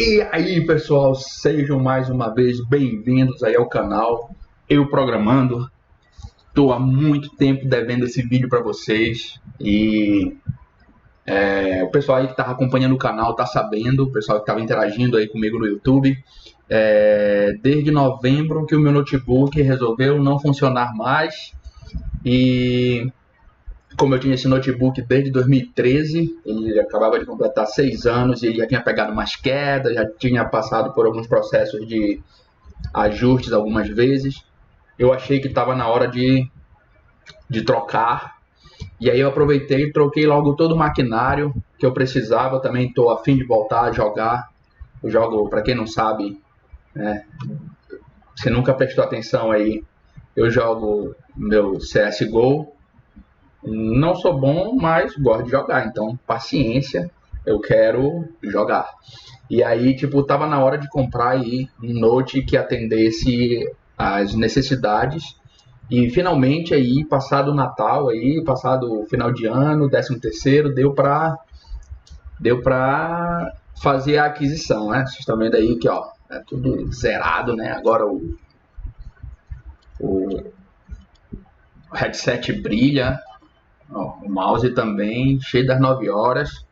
E aí, pessoal, sejam mais uma vez bem-vindos aí ao canal Eu Programando. Estou há muito tempo devendo esse vídeo para vocês e o pessoal aí que estava acompanhando o canal está sabendo, o pessoal que estava interagindo aí comigo no YouTube. Desde novembro que o meu notebook resolveu não funcionar mais e como eu tinha esse notebook desde 2013, ele acabava de completar 6 anos e ele já tinha pegado umas quedas, já tinha passado por alguns processos de ajustes algumas vezes. Eu achei que estava na hora de trocar, e aí eu aproveitei e troquei logo todo o maquinário que eu precisava. Também estou a fim de voltar a jogar. Eu jogo, para quem não sabe, né, se nunca prestou atenção aí, eu jogo meu CSGO. Não sou bom, mas gosto de jogar, então paciência, eu quero jogar. E aí, tipo, tava na hora de comprar aí um Note que atendesse às necessidades. E finalmente aí, passado o Natal aí, passado o final de ano, 13º, deu pra fazer a aquisição, né? Vocês estão vendo aí que, ó, é tudo zerado, né? Agora o headset brilha. Ó, o mouse também, cheio das 9 horas.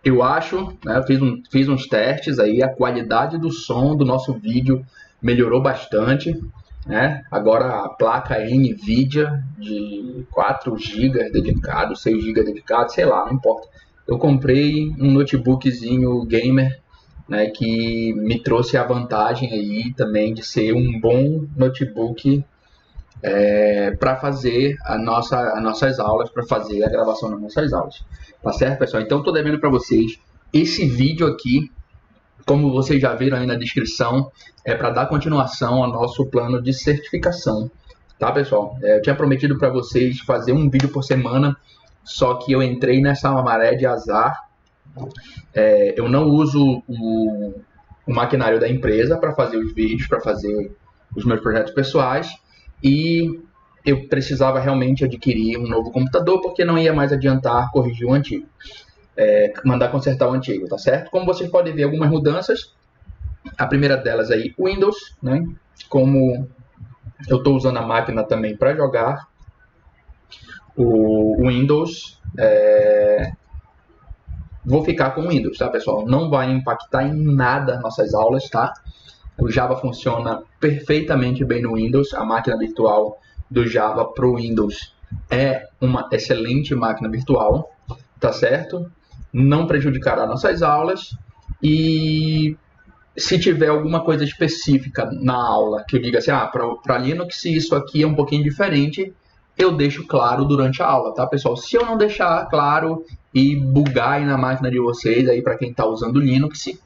Eu acho, né, eu fiz uns testes aí, a qualidade do som do nosso vídeo melhorou bastante. Né? Agora a placa é NVIDIA de 4 GB dedicado, 6 GB dedicado, sei lá, não importa. Eu comprei um notebookzinho gamer, né, que me trouxe a vantagem aí também de ser um bom notebook para fazer as nossas aulas, para fazer a gravação das nossas aulas. Tá certo, pessoal? Então, estou devendo para vocês esse vídeo aqui, como vocês já viram aí na descrição, é para dar continuação ao nosso plano de certificação. Tá, pessoal? Eu tinha prometido para vocês fazer um vídeo por semana, só que eu entrei nessa maré de azar. Eu não uso o maquinário da empresa para fazer os vídeos, para fazer os meus projetos pessoais, e eu precisava realmente adquirir um novo computador, porque não ia mais adiantar corrigir o antigo, mandar consertar o antigo, tá certo? Como vocês podem ver, algumas mudanças. A primeira delas aí, Windows, né? Como eu estou usando a máquina também para jogar o Windows, vou ficar com o Windows, tá, pessoal? Não vai impactar em nada nossas aulas, tá? O Java funciona perfeitamente bem no Windows. A máquina virtual do Java para o Windows é uma excelente máquina virtual, tá certo? Não prejudicará nossas aulas. E se tiver alguma coisa específica na aula que eu diga assim, para Linux isso aqui é um pouquinho diferente, eu deixo claro durante a aula, tá, pessoal? Se eu não deixar claro e bugar aí na máquina de vocês, aí para quem está usando Linux,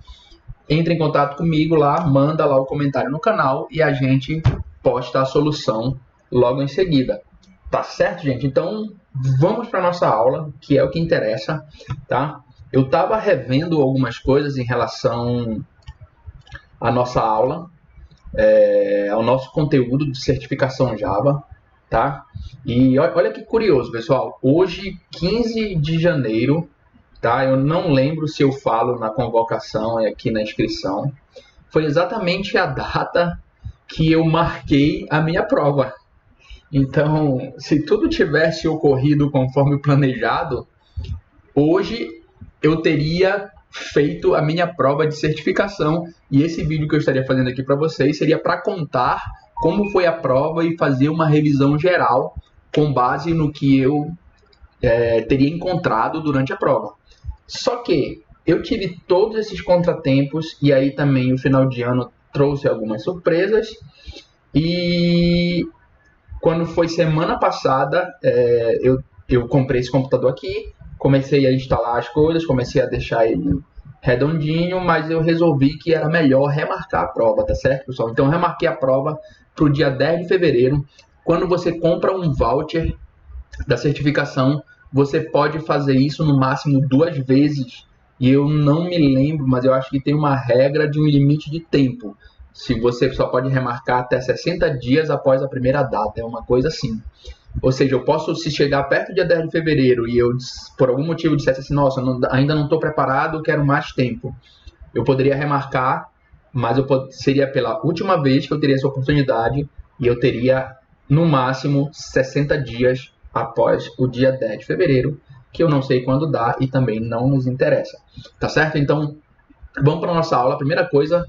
entre em contato comigo lá, manda lá o comentário no canal e a gente posta a solução logo em seguida. Tá certo, gente? Então, vamos para nossa aula, que é o que interessa, tá? Eu estava revendo algumas coisas em relação à nossa aula, ao nosso conteúdo de certificação Java, tá? E olha que curioso, pessoal. Hoje, 15 de janeiro, tá? Eu não lembro se eu falo na convocação e aqui na inscrição. Foi exatamente a data que eu marquei a minha prova. Então, se tudo tivesse ocorrido conforme planejado, hoje eu teria feito a minha prova de certificação. E esse vídeo que eu estaria fazendo aqui para vocês seria para contar como foi a prova e fazer uma revisão geral com base no que eu teria encontrado durante a prova. Só que eu tive todos esses contratempos e aí também o final de ano trouxe algumas surpresas. E quando foi semana passada, eu comprei esse computador aqui, comecei a instalar as coisas, comecei a deixar ele redondinho, mas eu resolvi que era melhor remarcar a prova, tá certo, pessoal? Então eu remarquei a prova para o dia 10 de fevereiro. Quando você compra um voucher da certificação, você pode fazer isso no máximo 2 vezes. E eu não me lembro, mas eu acho que tem uma regra de um limite de tempo. Se você só pode remarcar até 60 dias após a primeira data, é uma coisa assim. Ou seja, eu posso, se chegar perto do dia 10 de fevereiro e eu, por algum motivo, dissesse assim, nossa, ainda não estou preparado, quero mais tempo. Eu poderia remarcar, mas seria pela última vez que eu teria essa oportunidade e eu teria, no máximo, 60 dias após o dia 10 de fevereiro, que eu não sei quando dá e também não nos interessa. Tá certo? Então, vamos para a nossa aula. A primeira coisa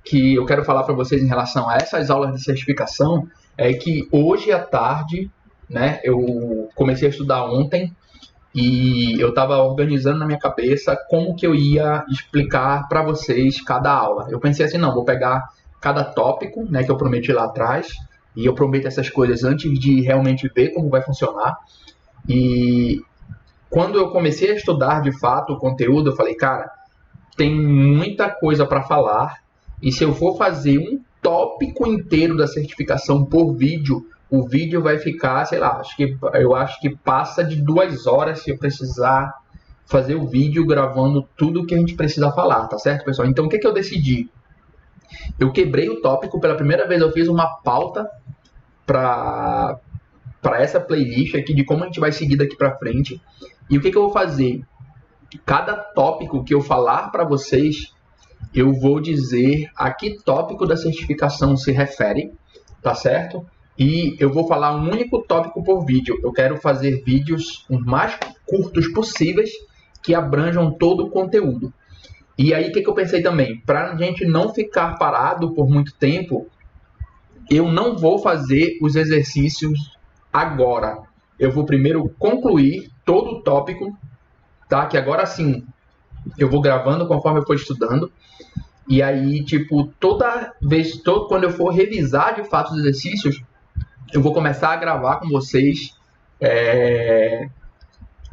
que eu quero falar para vocês em relação a essas aulas de certificação é que hoje à tarde, né, eu comecei a estudar ontem e eu estava organizando na minha cabeça como que eu ia explicar para vocês cada aula. Eu pensei assim, não, vou pegar cada tópico, né, que eu prometi lá atrás, e eu prometo essas coisas antes de realmente ver como vai funcionar. E quando eu comecei a estudar de fato o conteúdo, eu falei, cara, tem muita coisa para falar, e se eu for fazer um tópico inteiro da certificação por vídeo, o vídeo vai ficar, sei lá, eu acho que passa de 2 horas se eu precisar fazer o vídeo gravando tudo que a gente precisa falar, tá certo, pessoal? Então, o que eu decidi? Eu quebrei o tópico, pela primeira vez eu fiz uma pauta para essa playlist aqui de como a gente vai seguir daqui para frente. E o que eu vou fazer? Cada tópico que eu falar para vocês, eu vou dizer a que tópico da certificação se refere, tá certo? E eu vou falar um único tópico por vídeo. Eu quero fazer vídeos os mais curtos possíveis que abranjam todo o conteúdo. E aí, o que eu pensei também? Para a gente não ficar parado por muito tempo, eu não vou fazer os exercícios agora. Eu vou primeiro concluir todo o tópico, tá? Que agora sim eu vou gravando conforme eu for estudando. E aí, tipo, quando eu for revisar de fato os exercícios, eu vou começar a gravar com vocês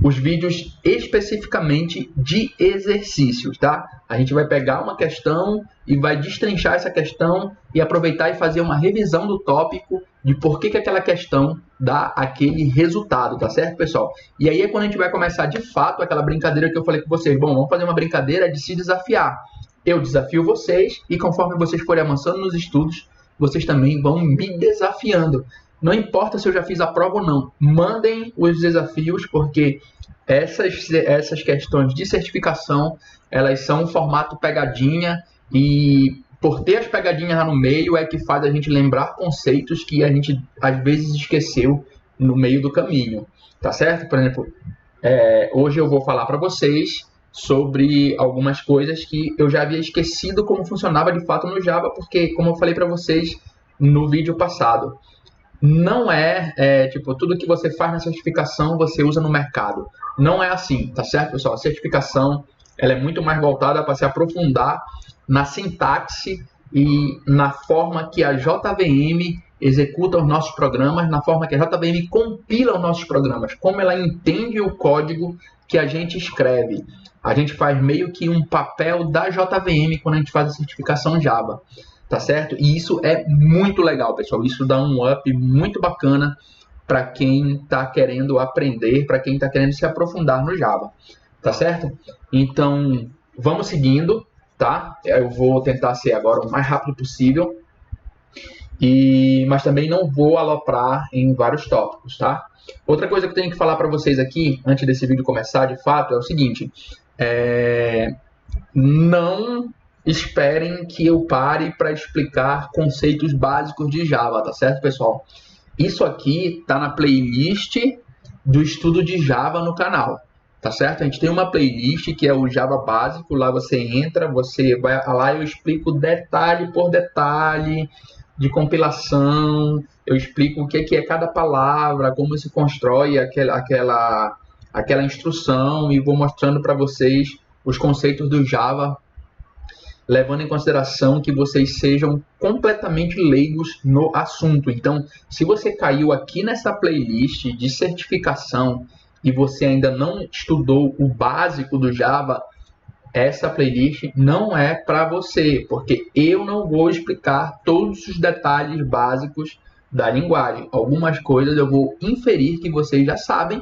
os vídeos especificamente de exercícios, tá? A gente vai pegar uma questão e vai destrinchar essa questão e aproveitar e fazer uma revisão do tópico de por que aquela questão dá aquele resultado, tá certo, pessoal? E aí é quando a gente vai começar de fato aquela brincadeira que eu falei com vocês. Bom, vamos fazer uma brincadeira de se desafiar. Eu desafio vocês e conforme vocês forem avançando nos estudos, vocês também vão me desafiando. Não importa se eu já fiz a prova ou não, mandem os desafios, porque essas questões de certificação, elas são um formato pegadinha, e por ter as pegadinhas lá no meio é que faz a gente lembrar conceitos que a gente às vezes esqueceu no meio do caminho, tá certo? Por exemplo, hoje eu vou falar para vocês sobre algumas coisas que eu já havia esquecido como funcionava de fato no Java, porque, como eu falei para vocês no vídeo passado, não tipo, tudo que você faz na certificação você usa no mercado. Não é assim, tá certo, pessoal? A certificação ela é muito mais voltada para se aprofundar na sintaxe e na forma que a JVM executa os nossos programas, na forma que a JVM compila os nossos programas, como ela entende o código que a gente escreve. A gente faz meio que um papel da JVM quando a gente faz a certificação Java. Tá certo? E isso é muito legal, pessoal. Isso dá um up muito bacana para quem está querendo aprender, para quem está querendo se aprofundar no Java. Tá certo? Então, vamos seguindo, tá? Eu vou tentar ser agora o mais rápido possível, mas também não vou aloprar em vários tópicos, tá? Outra coisa que eu tenho que falar para vocês aqui, antes desse vídeo começar, de fato, é o seguinte. Não esperem que eu pare para explicar conceitos básicos de Java, tá certo, pessoal? Isso aqui tá na playlist do estudo de Java no canal, tá certo? A gente tem uma playlist que é o Java básico, lá você entra, você vai lá, eu explico detalhe por detalhe de compilação, eu explico o que é cada palavra, como se constrói aquela instrução e vou mostrando para vocês os conceitos do Java, levando em consideração que vocês sejam completamente leigos no assunto. Então, se você caiu aqui nessa playlist de certificação e você ainda não estudou o básico do Java, essa playlist não é para você, porque eu não vou explicar todos os detalhes básicos da linguagem. Algumas coisas eu vou inferir que vocês já sabem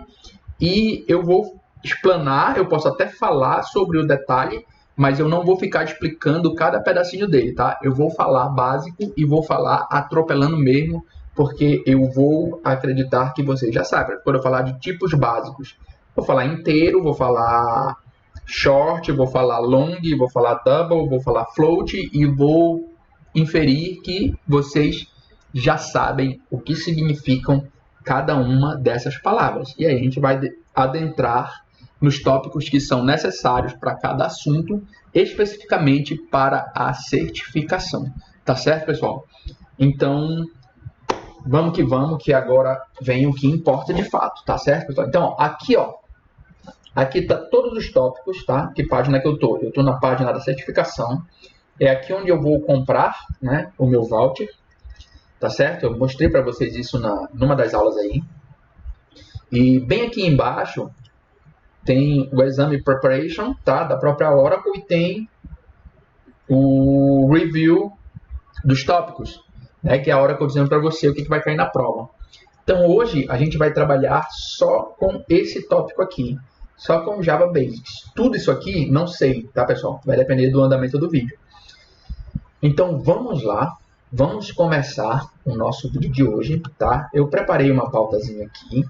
e eu vou explanar, eu posso até falar sobre o detalhe, mas eu não vou ficar explicando cada pedacinho dele, tá? Eu vou falar básico e vou falar atropelando mesmo porque eu vou acreditar que vocês já sabem. Quando eu falar de tipos básicos, vou falar inteiro, vou falar short, vou falar long, vou falar double, vou falar float e vou inferir que vocês já sabem o que significam cada uma dessas palavras. E aí a gente vai adentrar nos tópicos que são necessários para cada assunto, especificamente para a certificação. Tá certo, pessoal? Então, vamos, que agora vem o que importa de fato, tá certo, pessoal? Então, aqui tá todos os tópicos, tá? Que página que eu tô? Eu tô na página da certificação. É aqui onde eu vou comprar, né, o meu voucher, tá certo? Eu mostrei para vocês isso numa das aulas aí. E bem aqui embaixo tem o exame preparation, tá? Da própria Oracle, e tem o review dos tópicos, né? Que é a Oracle dizendo para você o que vai cair na prova. Então hoje a gente vai trabalhar só com esse tópico aqui, só com Java Basics. Tudo isso aqui não sei, tá, pessoal? Vai depender do andamento do vídeo. Então vamos lá, vamos começar o nosso vídeo de hoje, tá? Eu preparei uma pautazinha aqui.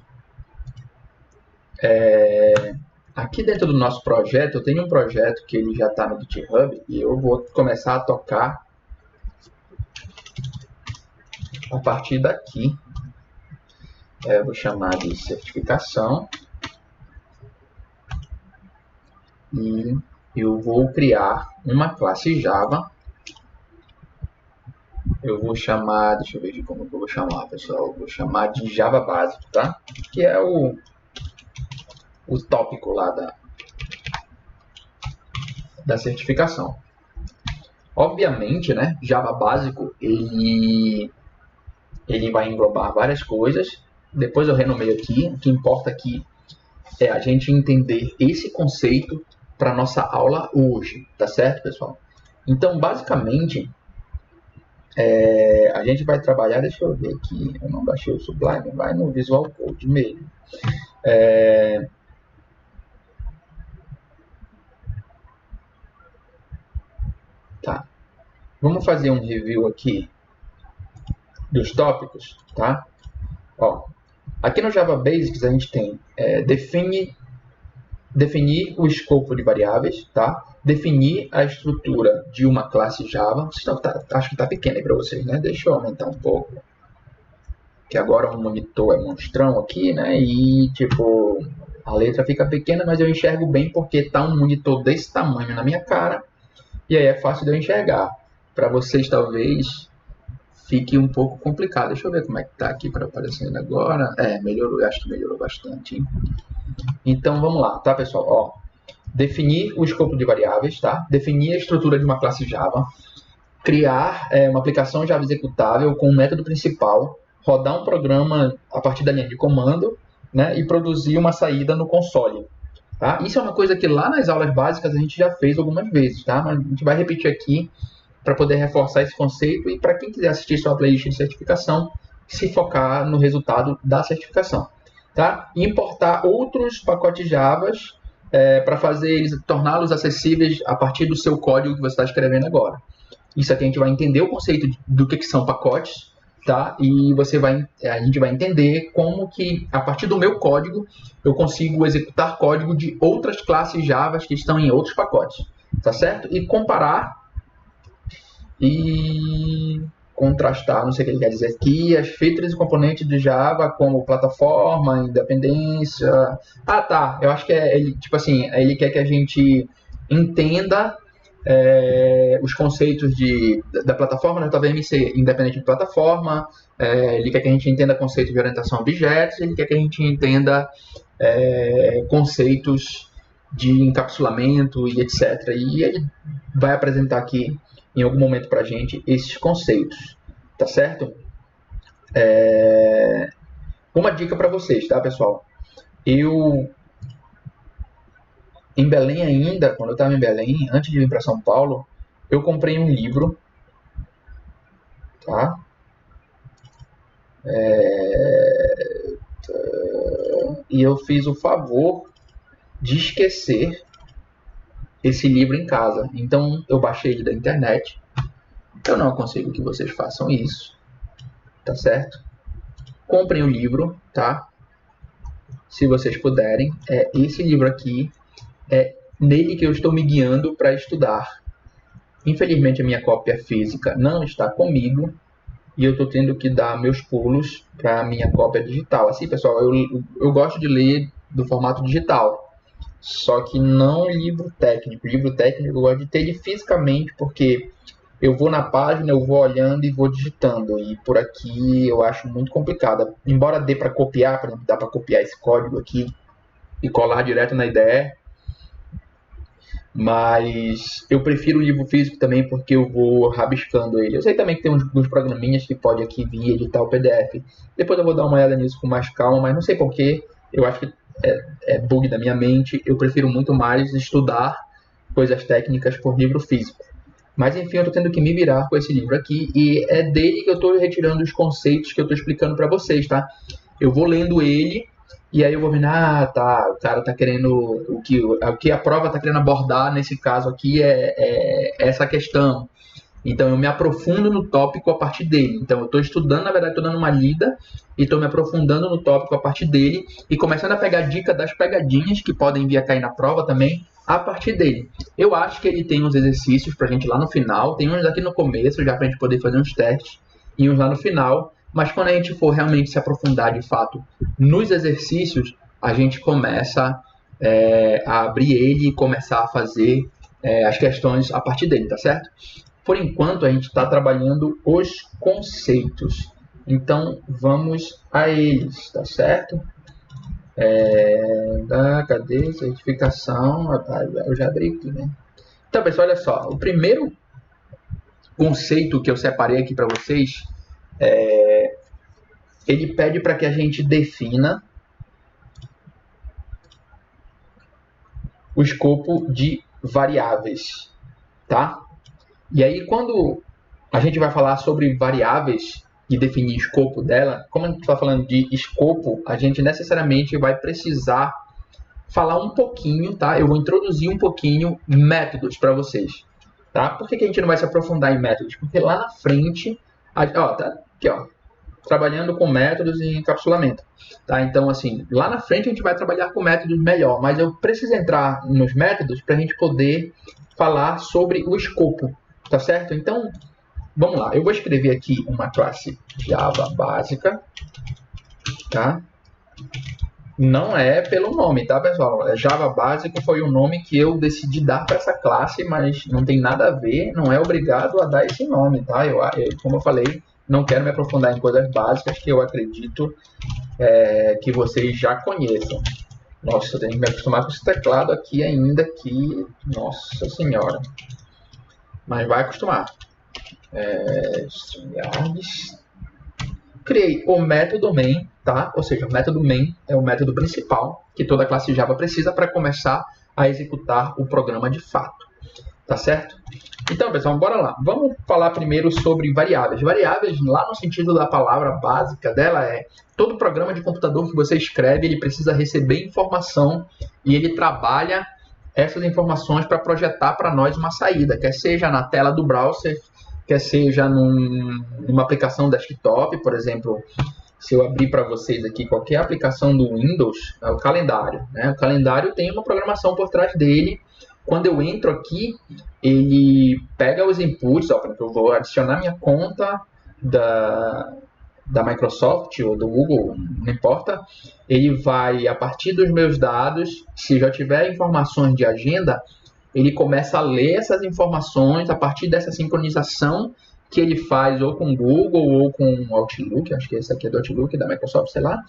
Aqui dentro do nosso projeto, eu tenho um projeto que ele já está no GitHub e eu vou começar a tocar a partir daqui. Eu vou chamar de certificação e eu vou criar uma classe Java. Eu vou chamar, deixa eu ver de como que eu vou chamar, pessoal. Eu vou chamar de Java Básico, tá? Que é o tópico lá da certificação. Obviamente, né, Java Básico, ele vai englobar várias coisas. Depois eu renomeio aqui. O que importa aqui é a gente entender esse conceito para nossa aula hoje, tá certo, pessoal? Então, basicamente, a gente vai trabalhar, deixa eu ver aqui, eu não baixei o Sublime, vai no Visual Code mesmo. Tá. Vamos fazer um review aqui dos tópicos, tá? Ó, aqui no Java Basics a gente tem definir o escopo de variáveis, tá? Definir a estrutura de uma classe Java. Acho que tá pequeno aí para vocês, né? Deixa eu aumentar um pouco, que agora o monitor é monstrão aqui, né? E tipo, a letra fica pequena, mas eu enxergo bem porque tá um monitor desse tamanho na minha cara. E aí é fácil de eu enxergar. Para vocês, talvez, fique um pouco complicado. Deixa eu ver como é que tá aqui para aparecendo agora. Melhorou, eu acho que melhorou bastante, hein? Então, vamos lá, tá, pessoal? Ó, definir o escopo de variáveis, tá? Definir a estrutura de uma classe Java. Criar uma aplicação Java executável com o método principal. Rodar um programa a partir da linha de comando, né? E produzir uma saída no console. Tá? Isso é uma coisa que lá nas aulas básicas a gente já fez algumas vezes, tá? Mas a gente vai repetir aqui para poder reforçar esse conceito e para quem quiser assistir sua playlist de certificação, se focar no resultado da certificação. Tá? E importar outros pacotes Java para fazer eles, torná-los acessíveis a partir do seu código que você está escrevendo agora. Isso aqui a gente vai entender o conceito do que são pacotes, tá? E a gente vai entender como que, a partir do meu código, eu consigo executar código de outras classes Java que estão em outros pacotes, tá certo? E comparar e contrastar, não sei o que ele quer dizer aqui, as features e componentes de Java, como plataforma, independência. Ah, tá, eu acho que tipo assim, ele quer que a gente entenda os conceitos da plataforma, né? Talvez ser independente de plataforma, ele quer que a gente entenda conceitos de orientação a objetos, ele quer que a gente entenda conceitos de encapsulamento e etc. E ele vai apresentar aqui em algum momento para a gente esses conceitos, tá certo? Uma dica para vocês, tá, pessoal? Em Belém ainda, quando eu estava em Belém, antes de vir para São Paulo, eu comprei um livro, tá? E eu fiz o favor de esquecer esse livro em casa. Então, eu baixei ele da internet. Eu não aconselho que vocês façam isso, tá certo? comprem o livro, tá? Se vocês puderem. Esse livro aqui é nele que eu estou me guiando para estudar. Infelizmente, a minha cópia física não está comigo e eu estou tendo que dar meus pulos para a minha cópia digital. Assim, pessoal, eu gosto de ler do formato digital, só que não livro técnico. Livro técnico eu gosto de ter ele fisicamente, porque eu vou na página, eu vou olhando e vou digitando. E por aqui eu acho muito complicado. Embora dê para copiar, por exemplo, dá para copiar esse código aqui e colar direto na IDE, mas eu prefiro o livro físico também porque eu vou rabiscando ele. Eu sei também que tem uns programinhas que pode aqui vir editar o PDF. Depois eu vou dar uma olhada nisso com mais calma, mas não sei porquê. Eu acho que é bug da minha mente. Eu prefiro muito mais estudar coisas técnicas por livro físico. Mas enfim, eu estou tendo que me virar com esse livro aqui e é dele que eu estou retirando os conceitos que eu estou explicando para vocês, tá? Eu vou lendo ele e aí eu vou vendo, tá, o cara tá querendo, o que a prova tá querendo abordar nesse caso aqui é essa questão. Então eu me aprofundo no tópico a partir dele. Então eu estou estudando, na verdade estou dando uma lida e estou me aprofundando no tópico a partir dele e começando a pegar dica das pegadinhas que podem vir a cair na prova também a partir dele. Eu acho que ele tem uns exercícios pra gente lá no final, tem uns aqui no começo já pra gente poder fazer uns testes e uns lá no final. Mas quando a gente for realmente se aprofundar de fato nos exercícios, a gente começa a abrir ele e começar a fazer as questões a partir dele, tá certo? Por enquanto, a gente está trabalhando os conceitos. Então, vamos a eles, tá certo? Cadê? Certificação. Eu já abri aqui, né? Então, pessoal, olha só. O primeiro conceito que eu separei aqui para vocês ele pede para que a gente defina o escopo de variáveis, tá? E aí, quando a gente vai falar sobre variáveis e definir escopo dela, como a gente está falando de escopo, a gente necessariamente vai precisar falar um pouquinho, tá? Eu vou introduzir um pouquinho métodos para vocês, tá? Por que a gente não vai se aprofundar em métodos? Porque lá na frente, tá aqui, trabalhando com métodos e encapsulamento, tá? Então, assim, lá na frente a gente vai trabalhar com métodos melhor, mas eu preciso entrar nos métodos para a gente poder falar sobre o escopo, tá certo? Então, vamos lá. Eu vou escrever aqui uma classe Java básica, tá? Não é pelo nome, tá, pessoal? Java básico foi o nome que eu decidi dar para essa classe, mas não tem nada a ver, não é obrigado a dar esse nome, tá? Como eu falei, não quero me aprofundar em coisas básicas que eu acredito que vocês já conheçam. Nossa, eu tenho que me acostumar com esse teclado aqui ainda, que... Nossa Senhora. Mas vai acostumar. Criei o método main, tá? Ou seja, o método main é o método principal que toda classe Java precisa para começar a executar o programa de fato. Tá certo? Então, pessoal, bora lá. Vamos falar primeiro sobre variáveis. Variáveis, lá no sentido da palavra básica dela, todo programa de computador que você escreve, ele precisa receber informação e ele trabalha essas informações para projetar para nós uma saída, quer seja na tela do browser, quer seja numa aplicação desktop, por exemplo, se eu abrir para vocês aqui qualquer aplicação do Windows, é o calendário, né? O calendário tem uma programação por trás dele. Quando eu entro aqui, ele pega os inputs, por exemplo, eu vou adicionar minha conta da Microsoft ou do Google, não importa, ele vai, a partir dos meus dados, se já tiver informações de agenda, ele começa a ler essas informações a partir dessa sincronização que ele faz ou com o Google ou com o Outlook, acho que esse aqui é do Outlook, da Microsoft, sei lá.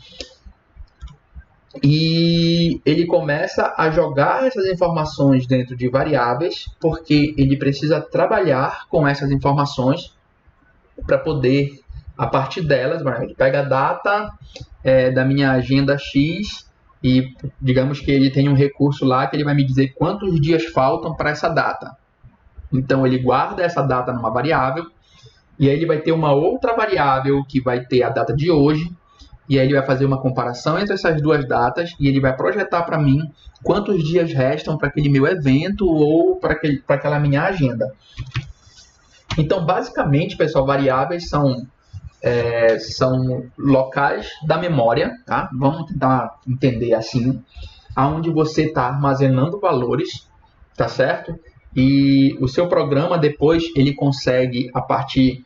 E ele começa a jogar essas informações dentro de variáveis, porque ele precisa trabalhar com essas informações para poder, a partir delas, ele pega a data da minha agenda X e digamos que ele tem um recurso lá que ele vai me dizer quantos dias faltam para essa data. Então ele guarda essa data numa variável e aí ele vai ter uma outra variável que vai ter a data de hoje. E aí ele vai fazer uma comparação entre essas duas datas e ele vai projetar para mim quantos dias restam para aquele meu evento ou para aquela minha agenda. Então, basicamente, pessoal, variáveis são são locais da memória, tá? Vamos tentar entender assim, aonde você está armazenando valores, tá certo? E o seu programa depois ele consegue, a partir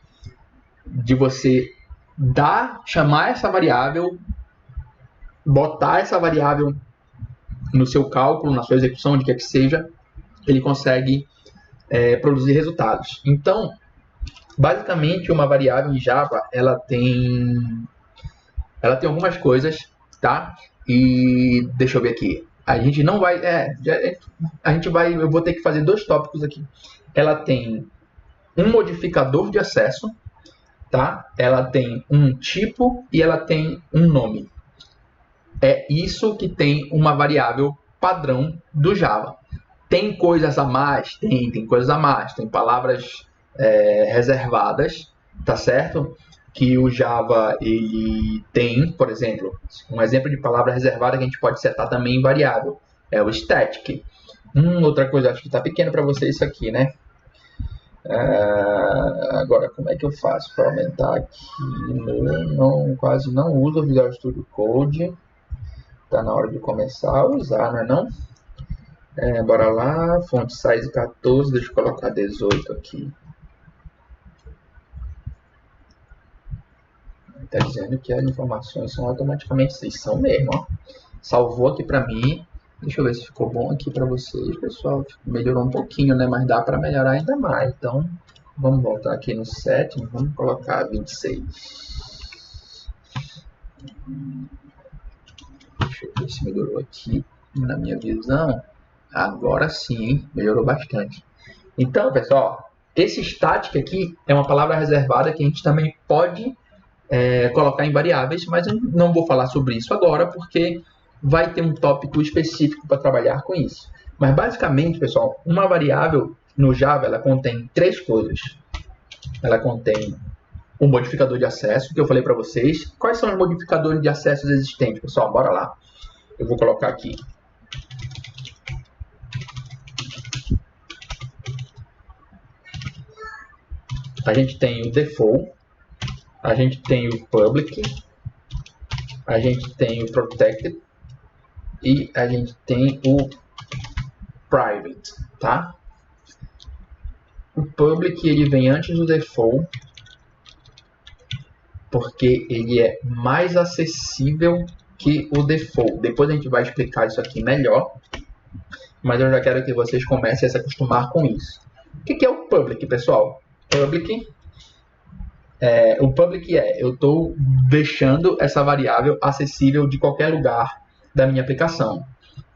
de você chamar essa variável, botar essa variável no seu cálculo, na sua execução, de que seja, ele consegue produzir resultados. Então, basicamente, uma variável em Java, ela tem algumas coisas, tá? E deixa eu ver aqui. A gente não vai, eu vou ter que fazer 2 tópicos aqui. Ela tem um modificador de acesso, tá? Ela tem um tipo e ela tem um nome. É isso que tem uma variável padrão do Java. Tem coisas a mais? Tem coisas a mais. Tem palavras reservadas, tá certo? Que o Java ele tem, por exemplo, um exemplo de palavra reservada que a gente pode setar também em variável. É o static. Outra coisa, acho que está pequeno para você isso aqui, né? Agora, como é que eu faço para aumentar aqui? Quase não uso o Visual Studio Code. Tá na hora de começar a usar, não é não? Bora lá, font size 14, deixa eu colocar 18 aqui. Tá dizendo que as informações são automaticamente 6, são mesmo, ó. Salvou aqui para mim. Deixa eu ver se ficou bom aqui para vocês, pessoal. Melhorou um pouquinho, né? Mas dá para melhorar ainda mais. Então, vamos voltar aqui no setting, vamos colocar 26. Deixa eu ver se melhorou aqui na minha visão. Agora sim, melhorou bastante. Então, pessoal, esse static aqui é uma palavra reservada que a gente também pode colocar em variáveis, mas eu não vou falar sobre isso agora, porque vai ter um tópico específico para trabalhar com isso. Mas, basicamente, pessoal, uma variável no Java, ela contém 3 coisas. Ela contém um modificador de acesso, que eu falei para vocês. Quais são os modificadores de acesso existentes, pessoal? Bora lá. Eu vou colocar aqui. A gente tem o default, a gente tem o public, a gente tem o protected e a gente tem o private, tá? O public ele vem antes do default porque ele é mais acessível que o default. Depois a gente vai explicar isso aqui melhor, mas eu já quero que vocês comecem a se acostumar com isso. O que é o public, pessoal? O public eu estou deixando essa variável acessível de qualquer lugar da minha aplicação.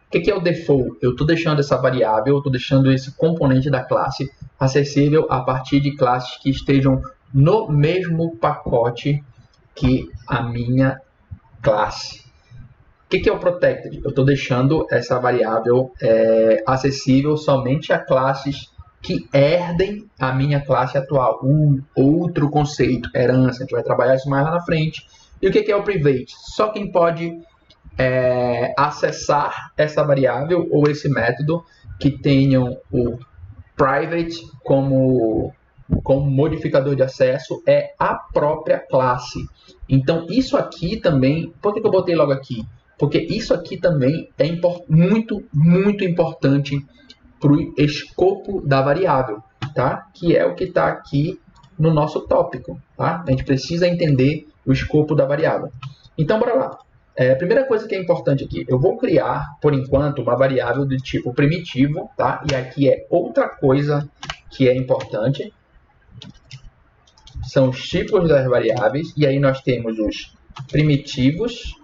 O que é o default? Eu estou deixando essa variável, estou deixando esse componente da classe acessível a partir de classes que estejam no mesmo pacote que a minha classe. O que é o protected? Eu estou deixando essa variável acessível somente a classes que herdem a minha classe atual. Outro conceito, herança. A gente vai trabalhar isso mais lá na frente. E o que é o private? Só quem pode acessar essa variável ou esse método que tenham o private como modificador de acesso é a própria classe. Então, isso aqui também... Por que eu botei logo aqui? Porque isso aqui também é muito, muito importante para o escopo da variável, tá? Que é o que está aqui no nosso tópico, tá? A gente precisa entender o escopo da variável. Então, bora lá. A primeira coisa que é importante aqui, eu vou criar, por enquanto, uma variável do tipo primitivo, tá? E aqui é outra coisa que é importante. São os tipos das variáveis, e aí nós temos os primitivos,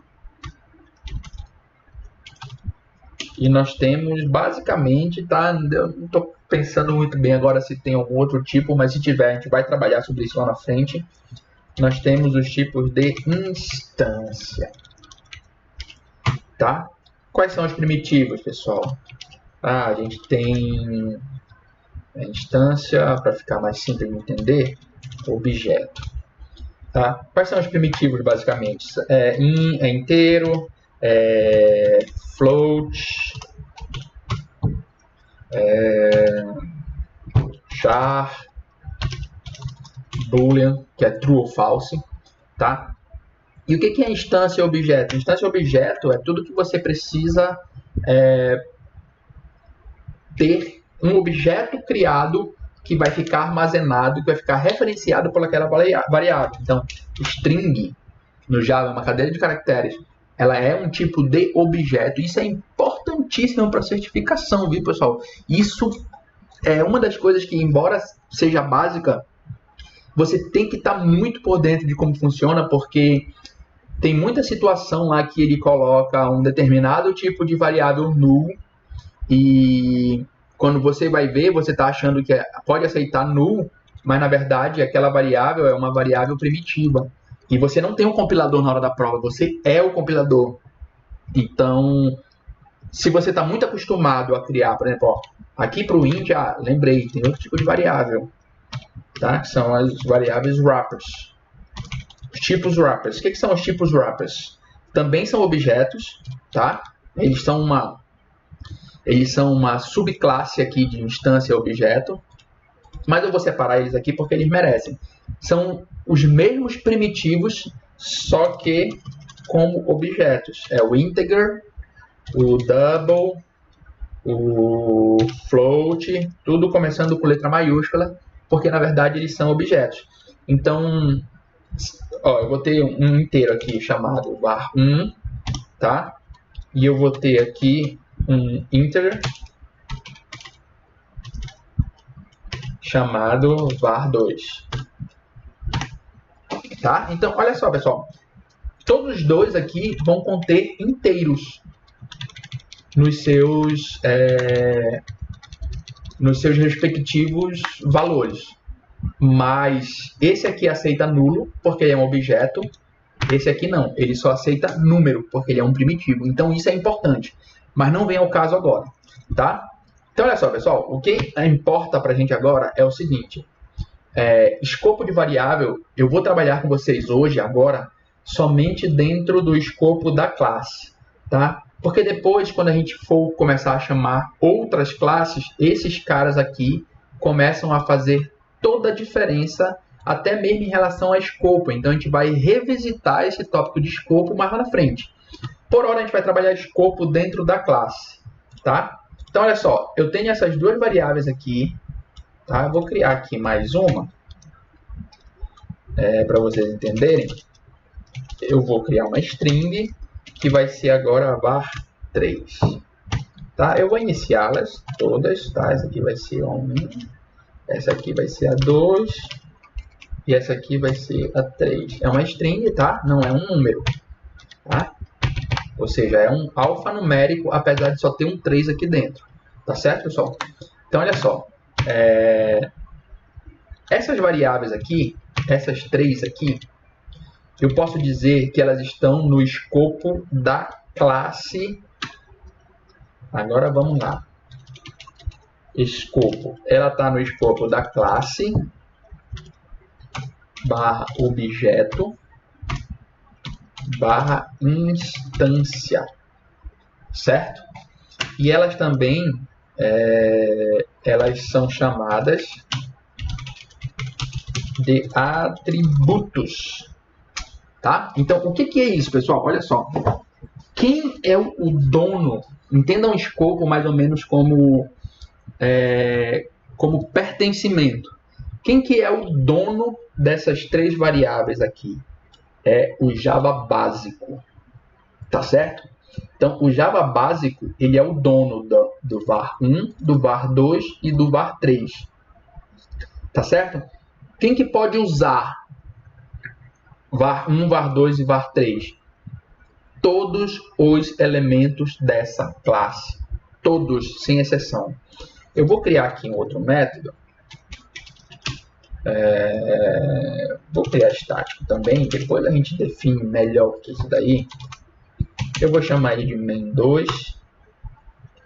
e nós temos basicamente, tá? Eu não estou pensando muito bem agora se tem algum outro tipo, mas se tiver, a gente vai trabalhar sobre isso lá na frente. Nós temos os tipos de instância, tá? Quais são os primitivos, pessoal? A gente tem a instância, para ficar mais simples de entender, objeto, tá? Quais são os primitivos, basicamente? Inteiro, float, char, boolean, que é true ou false. tá? E o que é instância objeto? Instância objeto é tudo que você precisa ter um objeto criado que vai ficar armazenado, que vai ficar referenciado por aquela variável. Então, string no Java é uma cadeia de caracteres, ela é um tipo de objeto. Isso é importantíssimo para certificação, viu, pessoal? Isso é uma das coisas que, embora seja básica, você tem que estar muito por dentro de como funciona, porque tem muita situação lá que ele coloca um determinado tipo de variável null e quando você vai ver, você está achando que pode aceitar null, mas na verdade aquela variável é uma variável primitiva. E você não tem um compilador na hora da prova, você é o compilador. Então, se você está muito acostumado a criar, por exemplo, ó, aqui para o int, lembrei, tem outro tipo de variável, tá? Que são as variáveis wrappers. Os tipos wrappers. O que são os tipos wrappers? Também são objetos, tá? Eles são uma subclasse aqui de instância objeto, mas eu vou separar eles aqui porque eles merecem. São os mesmos primitivos, só que como objetos. É o integer, o double, o float, tudo começando com letra maiúscula, porque na verdade eles são objetos. Então, ó, eu vou ter um inteiro aqui chamado var1, tá? E eu vou ter aqui um integer chamado var2. Tá? Então, olha só, pessoal. Todos os dois aqui vão conter inteiros nos seus respectivos valores. Mas esse aqui aceita nulo, porque ele é um objeto. Esse aqui não, ele só aceita número, porque ele é um primitivo. Então isso é importante, mas não vem ao caso agora, tá? Então olha só, pessoal, o que importa para a gente agora é o seguinte. Escopo de variável, eu vou trabalhar com vocês hoje, agora, somente dentro do escopo da classe, tá? Porque depois, quando a gente for começar a chamar outras classes, esses caras aqui começam a fazer toda a diferença, até mesmo em relação a escopo. Então, a gente vai revisitar esse tópico de escopo mais lá na frente. Por hora, a gente vai trabalhar escopo dentro da classe, tá? Então, olha só, eu tenho essas duas variáveis aqui, tá? Eu vou criar aqui mais uma, para vocês entenderem. Eu vou criar uma string, que vai ser agora var3. Tá? Eu vou iniciá-las todas, tá? Essa aqui vai ser a 1, essa aqui vai ser a 2, e essa aqui vai ser a 3. É uma string, tá? Não é um número, tá? Ou seja, é um alfanumérico, apesar de só ter um 3 aqui dentro. Tá certo, pessoal? Então, olha só. Essas variáveis aqui, essas 3 aqui, eu posso dizer que elas estão no escopo da classe. Agora vamos lá. Escopo. Ela está no escopo da classe barra objeto barra instância. Certo? E elas também elas são chamadas de atributos. Tá? Então, o que é isso, pessoal? Olha só. Quem é o dono? Entendam o escopo mais ou menos como pertencimento. Quem que é o dono dessas 3 variáveis aqui? É o Java básico. Tá certo? Então, o Java básico, ele é o dono do var1, do var2 e do var3. Tá certo? Quem que pode usar var1, var2 e var3? Todos os elementos dessa classe. Todos, sem exceção. Eu vou criar aqui um outro método. Vou criar estático também. Depois a gente define melhor que isso daí. Eu vou chamar ele de main2.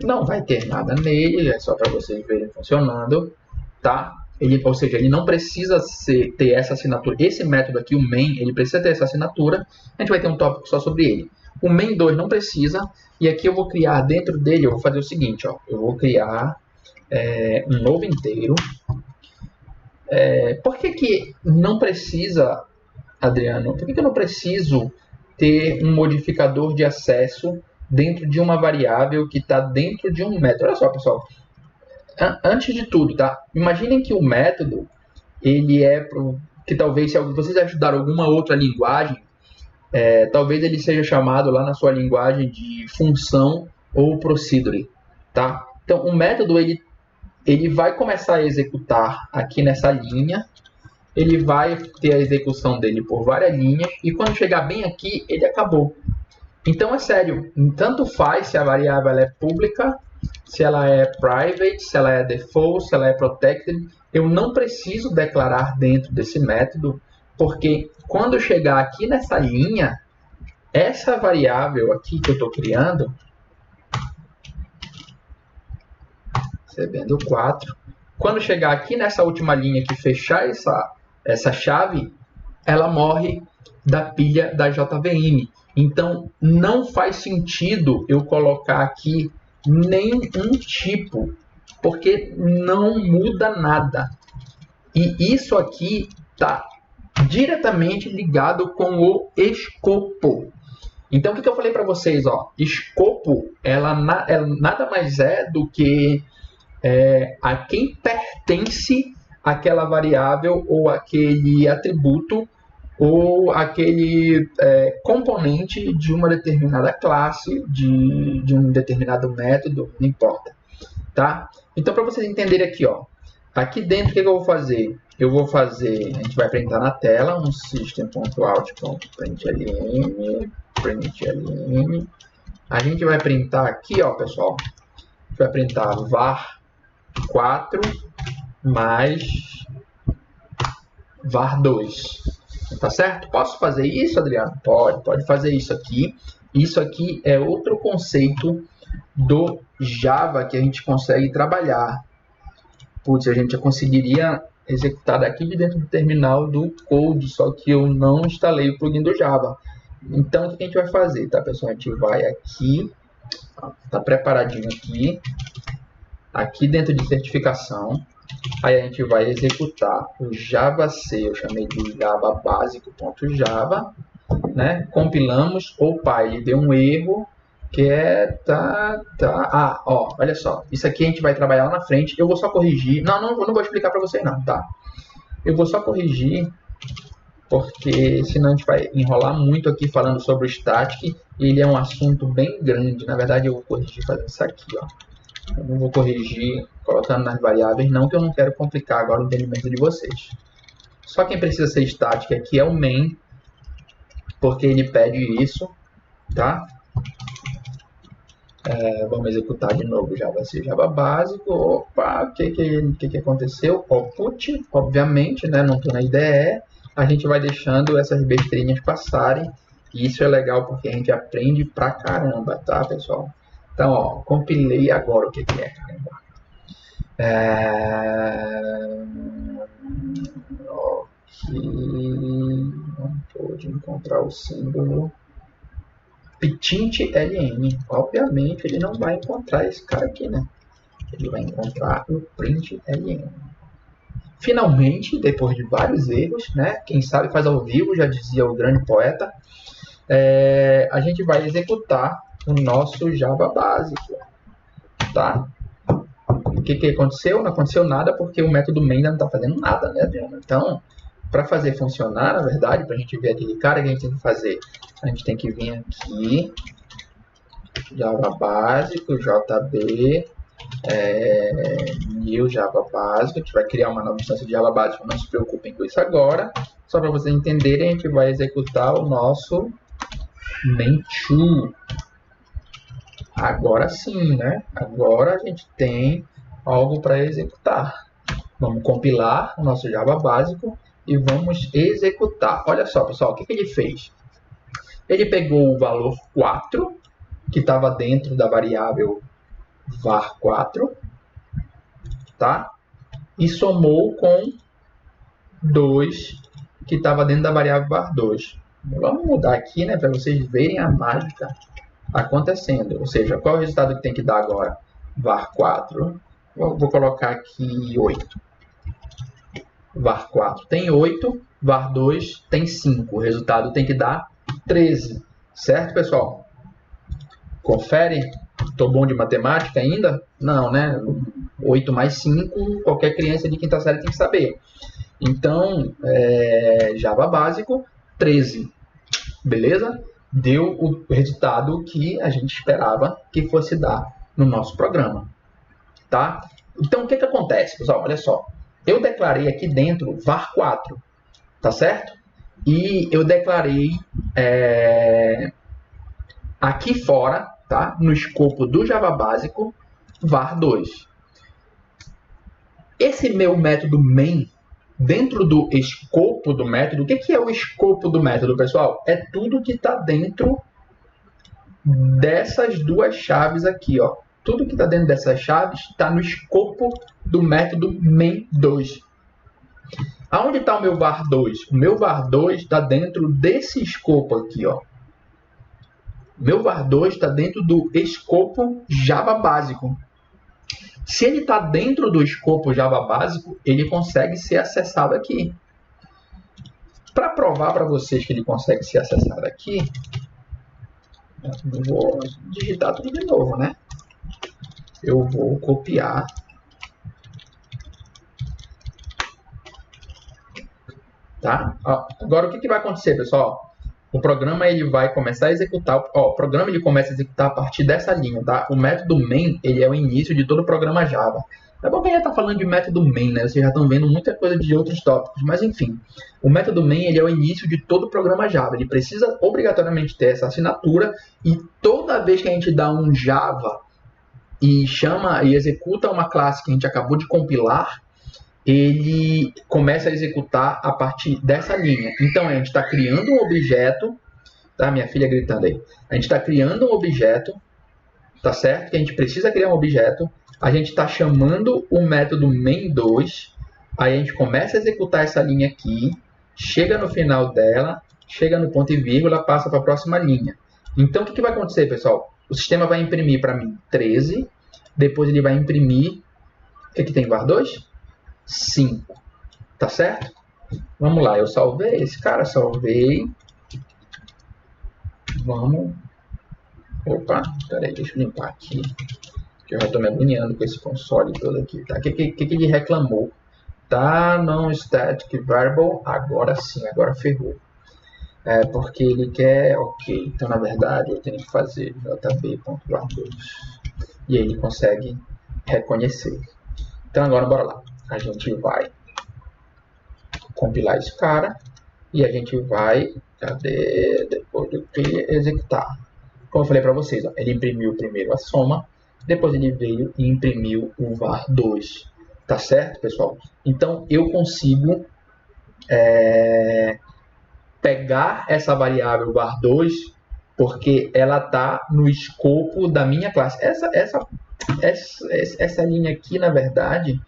Não vai ter nada nele. É só para vocês verem funcionando. Tá? Ou seja, ele não precisa ter essa assinatura. Esse método aqui, o main, ele precisa ter essa assinatura. A gente vai ter um tópico só sobre ele. O main2 não precisa. E aqui eu vou criar dentro dele, eu vou fazer o seguinte, ó. Eu vou criar um novo inteiro. Por que não precisa Adriano, por que eu não preciso ter um modificador de acesso dentro de uma variável que está dentro de um método? Olha só, pessoal. Antes de tudo, tá? Imaginem que o método, ele é que talvez, se vocês estudaram alguma outra linguagem, talvez ele seja chamado lá na sua linguagem de função ou procedure, tá? Então, o método, ele vai começar a executar aqui nessa linha, ele vai ter a execução dele por várias linhas, e quando chegar bem aqui, ele acabou. Então, é sério, tanto faz se a variável ela é pública, se ela é private, se ela é default, se ela é protected, eu não preciso declarar dentro desse método, porque quando chegar aqui nessa linha, essa variável aqui que eu estou criando, recebendo 4, quando chegar aqui nessa última linha que fechar essa chave, ela morre da pilha da JVM. Então, não faz sentido eu colocar aqui nenhum tipo, porque não muda nada. E isso aqui está diretamente ligado com o escopo. Então, o que eu falei para vocês? Ó, escopo, ela nada mais é do que a quem pertence aquela variável ou aquele atributo ou aquele componente de uma determinada classe, de um determinado método, não importa. Tá? Então, para vocês entenderem aqui, ó, aqui dentro, o que eu vou fazer? Eu vou fazer, a gente vai printar na tela um system.out.println, println. A gente vai printar aqui, ó, pessoal, a gente vai printar var 4 mais var 2. Tá certo? Posso fazer isso, Adriano? Pode fazer isso aqui. Isso aqui é outro conceito do Java que a gente consegue trabalhar. Putz, a gente já conseguiria executar daqui de dentro do terminal do Code, só que eu não instalei o plugin do Java. Então, o que a gente vai fazer, tá, pessoal? A gente vai aqui, tá preparadinho aqui dentro de certificação. Aí a gente vai executar o JavaC, eu chamei de Java básico.java, né? Compilamos, opa, ele deu um erro, que ó, olha só, isso aqui a gente vai trabalhar lá na frente, eu vou só corrigir, não vou explicar para você não, tá? Eu vou só corrigir, porque senão a gente vai enrolar muito aqui falando sobre o static, e ele é um assunto bem grande, na verdade eu vou corrigir fazendo isso aqui, ó. Eu não vou corrigir colocando nas variáveis, não, que eu não quero complicar agora o entendimento de vocês. Só quem precisa ser static aqui é o main, porque ele pede isso, tá? Vamos executar de novo Java básico. Opa, o que aconteceu? Output, obviamente, né? Não estou na IDE. A gente vai deixando essas besteirinhas passarem. E isso é legal porque a gente aprende pra caramba, tá, pessoal? Então, ó, compilei agora o que é, caramba. Ok, não pôde encontrar o símbolo. Ptint.ln, obviamente ele não vai encontrar esse cara aqui, né? Ele vai encontrar o println. Finalmente, depois de vários erros, né? Quem sabe faz ao vivo, já dizia o grande poeta, a gente vai executar o nosso Java básico, tá? O que aconteceu? Não aconteceu nada porque o método main não está fazendo nada, né, Adriano? Então, para fazer funcionar, na verdade, para a gente ver aquele cara, que a gente tem que fazer? A gente tem que vir aqui, Java básico, JB, new Java básico, a gente vai criar uma nova instância de Java básico, não se preocupem com isso agora, só para vocês entenderem, a gente vai executar o nosso main2. Agora sim, né? Agora a gente tem algo para executar. Vamos compilar o nosso Java básico e vamos executar. Olha só, pessoal, o que ele fez? Ele pegou o valor 4, que estava dentro da variável var4, tá? E somou com 2, que estava dentro da variável var2. Vamos mudar aqui, né, para vocês verem a mágica acontecendo. Ou seja, qual é o resultado que tem que dar agora? var4. Vou colocar aqui 8. var 4 tem 8, var 2 tem 5. O resultado tem que dar 13. Certo, pessoal? Confere. Estou bom de matemática ainda? Não, né? 8 mais 5, qualquer criança de quinta série tem que saber. Então, Java básico, 13. Beleza? Deu o resultado que a gente esperava que fosse dar no nosso programa. Tá? Então, o que acontece, pessoal? Olha só. Eu declarei aqui dentro var 4. Tá certo? E eu declarei aqui fora, tá? No escopo do Java básico, var 2. Esse meu método main, dentro do escopo do método, o que é o escopo do método, pessoal? É tudo que está dentro dessas duas chaves aqui, ó. Tudo que está dentro dessas chaves está no escopo do método main2. Aonde está o meu var2? O meu var2 está dentro desse escopo aqui, ó. Meu var2 está dentro do escopo Java básico. Se ele está dentro do escopo Java básico, ele consegue ser acessado aqui. Para provar para vocês que ele consegue ser acessado aqui, eu vou digitar tudo de novo, né? Eu vou copiar. Tá? Ó, agora, o que vai acontecer, pessoal? O programa ele vai começar a executar. Ó, o programa ele começa a executar a partir dessa linha, tá? O método main ele é o início de todo o programa Java. É bom que a gente está falando de método main, né? Vocês já estão vendo muita coisa de outros tópicos, mas enfim. O método main ele é o início de todo o programa Java. Ele precisa obrigatoriamente ter essa assinatura e toda vez que a gente dá um Java e chama e executa uma classe que a gente acabou de compilar, ele começa a executar a partir dessa linha. Então, a gente está criando um objeto, tá? Minha filha gritando aí. A gente está criando um objeto, tá certo? Que a gente precisa criar um objeto. A gente está chamando o método main2. Aí a gente começa a executar essa linha aqui, chega no final dela, chega no ponto e vírgula, passa para a próxima linha. Então, o que vai acontecer, pessoal? O sistema vai imprimir para mim 13, depois ele vai imprimir... O que tem var2? 5, tá certo? Vamos lá, eu salvei esse cara, salvei. Vamos. Opa, peraí, deixa eu limpar aqui. Que eu já estou me agoniando com esse console todo aqui, tá? O que ele reclamou? Tá, não static variable, agora sim, agora ferrou. É porque ele quer, ok, então na verdade eu tenho que fazer jb.var2. E aí ele consegue reconhecer. Então agora bora lá. A gente vai compilar esse cara e a gente vai, depois do que executar. Como eu falei para vocês, ó, ele imprimiu primeiro a soma, depois ele veio e imprimiu o var2. Tá certo, pessoal? Então eu consigo pegar essa variável var2 porque ela está no escopo da minha classe. Essa linha aqui, na verdade...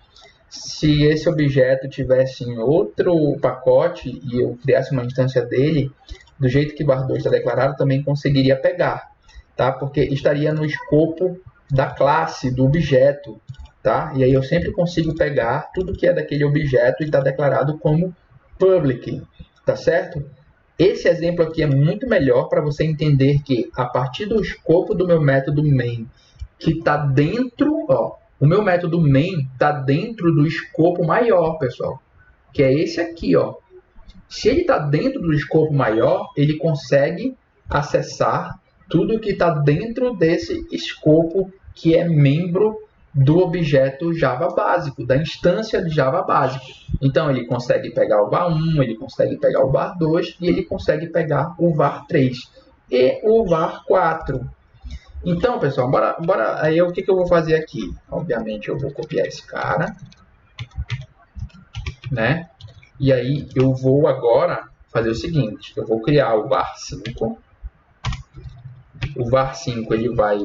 Se esse objeto tivesse em outro pacote e eu criasse uma instância dele, do jeito que var2 está declarado, também conseguiria pegar, tá? Porque estaria no escopo da classe, do objeto, tá? E aí eu sempre consigo pegar tudo que é daquele objeto e está declarado como public, tá certo? Esse exemplo aqui é muito melhor para você entender que a partir do escopo do meu método main, que está dentro, ó, o meu método main está dentro do escopo maior, pessoal, que é esse aqui, ó. Se ele está dentro do escopo maior, ele consegue acessar tudo que está dentro desse escopo que é membro do objeto Java básico, da instância de Java básico. Então, ele consegue pegar o var1, ele consegue pegar o var2 e ele consegue pegar o var3 e o var4. Então, pessoal, bora aí o que eu vou fazer aqui? Obviamente, eu vou copiar esse cara, né? E aí, eu vou agora fazer o seguinte, eu vou criar o var5. O var5, ele vai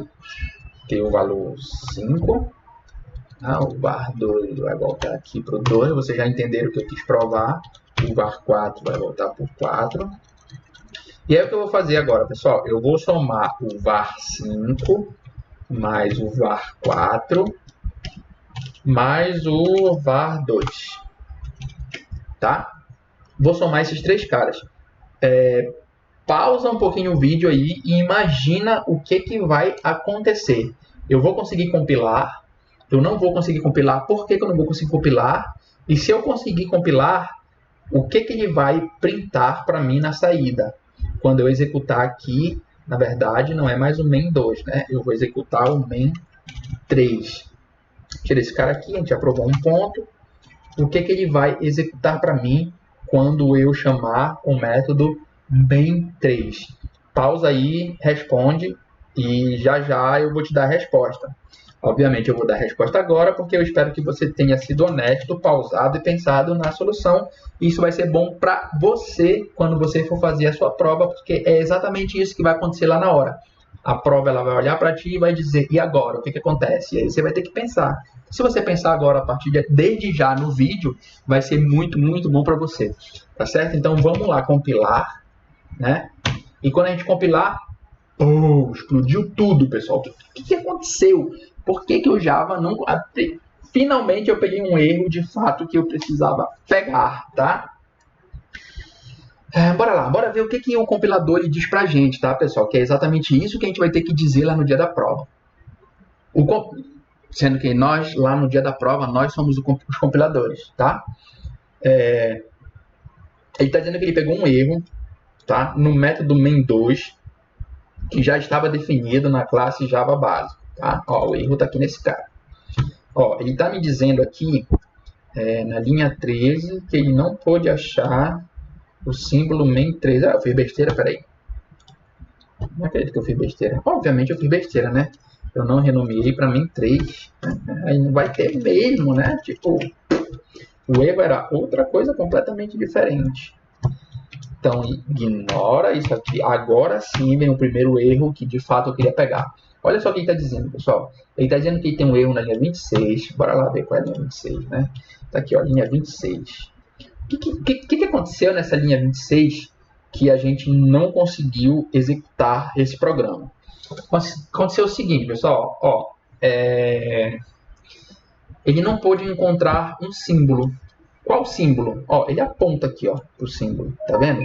ter o valor 5. O var2 vai voltar aqui para o 2. Vocês já entenderam o que eu quis provar. O var4 vai voltar para o 4. E aí o que eu vou fazer agora, pessoal? Eu vou somar o var5 mais o var4 mais o var2. tá? Vou somar esses 3 caras. Pausa um pouquinho o vídeo aí e imagina o que vai acontecer. Eu vou conseguir compilar, eu não vou conseguir compilar, por que eu não vou conseguir compilar? E se eu conseguir compilar, o que ele vai printar para mim na saída? Quando eu executar aqui, na verdade, não é mais o main2, né? Eu vou executar o main3. Tira esse cara aqui, a gente aprovou um ponto. O que ele vai executar para mim quando eu chamar o método main3? Pausa aí, responde e já eu vou te dar a resposta. Obviamente eu vou dar a resposta agora porque eu espero que você tenha sido honesto, pausado e pensado na solução. Isso vai ser bom para você quando você for fazer a sua prova, porque é exatamente isso que vai acontecer lá na hora. A prova ela vai olhar para ti e vai dizer, e agora? O que acontece? E aí você vai ter que pensar. Se você pensar agora a partir desde já no vídeo, vai ser muito, muito bom para você. Tá certo? Então vamos lá compilar, né? E quando a gente compilar, explodiu tudo, pessoal. O que aconteceu? Por que o Java não... Finalmente eu peguei um erro de fato que eu precisava pegar, tá? Bora lá, bora ver o que o compilador diz pra gente, tá, pessoal? Que é exatamente isso que a gente vai ter que dizer lá no dia da prova. Sendo que nós, lá no dia da prova, nós somos os compiladores, tá? Ele está dizendo que ele pegou um erro, tá? No método main2, que já estava definido na classe Java básico, tá? Ó, o erro está aqui nesse cara. Ó, ele está me dizendo aqui, na linha 13, que ele não pôde achar o símbolo main3. Eu fiz besteira, peraí. Não acredito que eu fiz besteira. Obviamente eu fiz besteira, né? Eu não renomeei para main3. Aí não vai ter mesmo, né? Tipo, o erro era outra coisa completamente diferente. Então, ignora isso aqui. Agora sim vem o primeiro erro que de fato eu queria pegar. Olha só o que ele está dizendo, pessoal. Ele está dizendo que ele tem um erro na linha 26. Bora lá ver qual é a linha 26, né? Tá aqui, ó, linha 26. O que aconteceu nessa linha 26 que a gente não conseguiu executar esse programa? Aconteceu o seguinte, pessoal. Ó, ele não pôde encontrar um símbolo. Qual símbolo? Ó, ele aponta aqui, ó, pro símbolo. Tá vendo?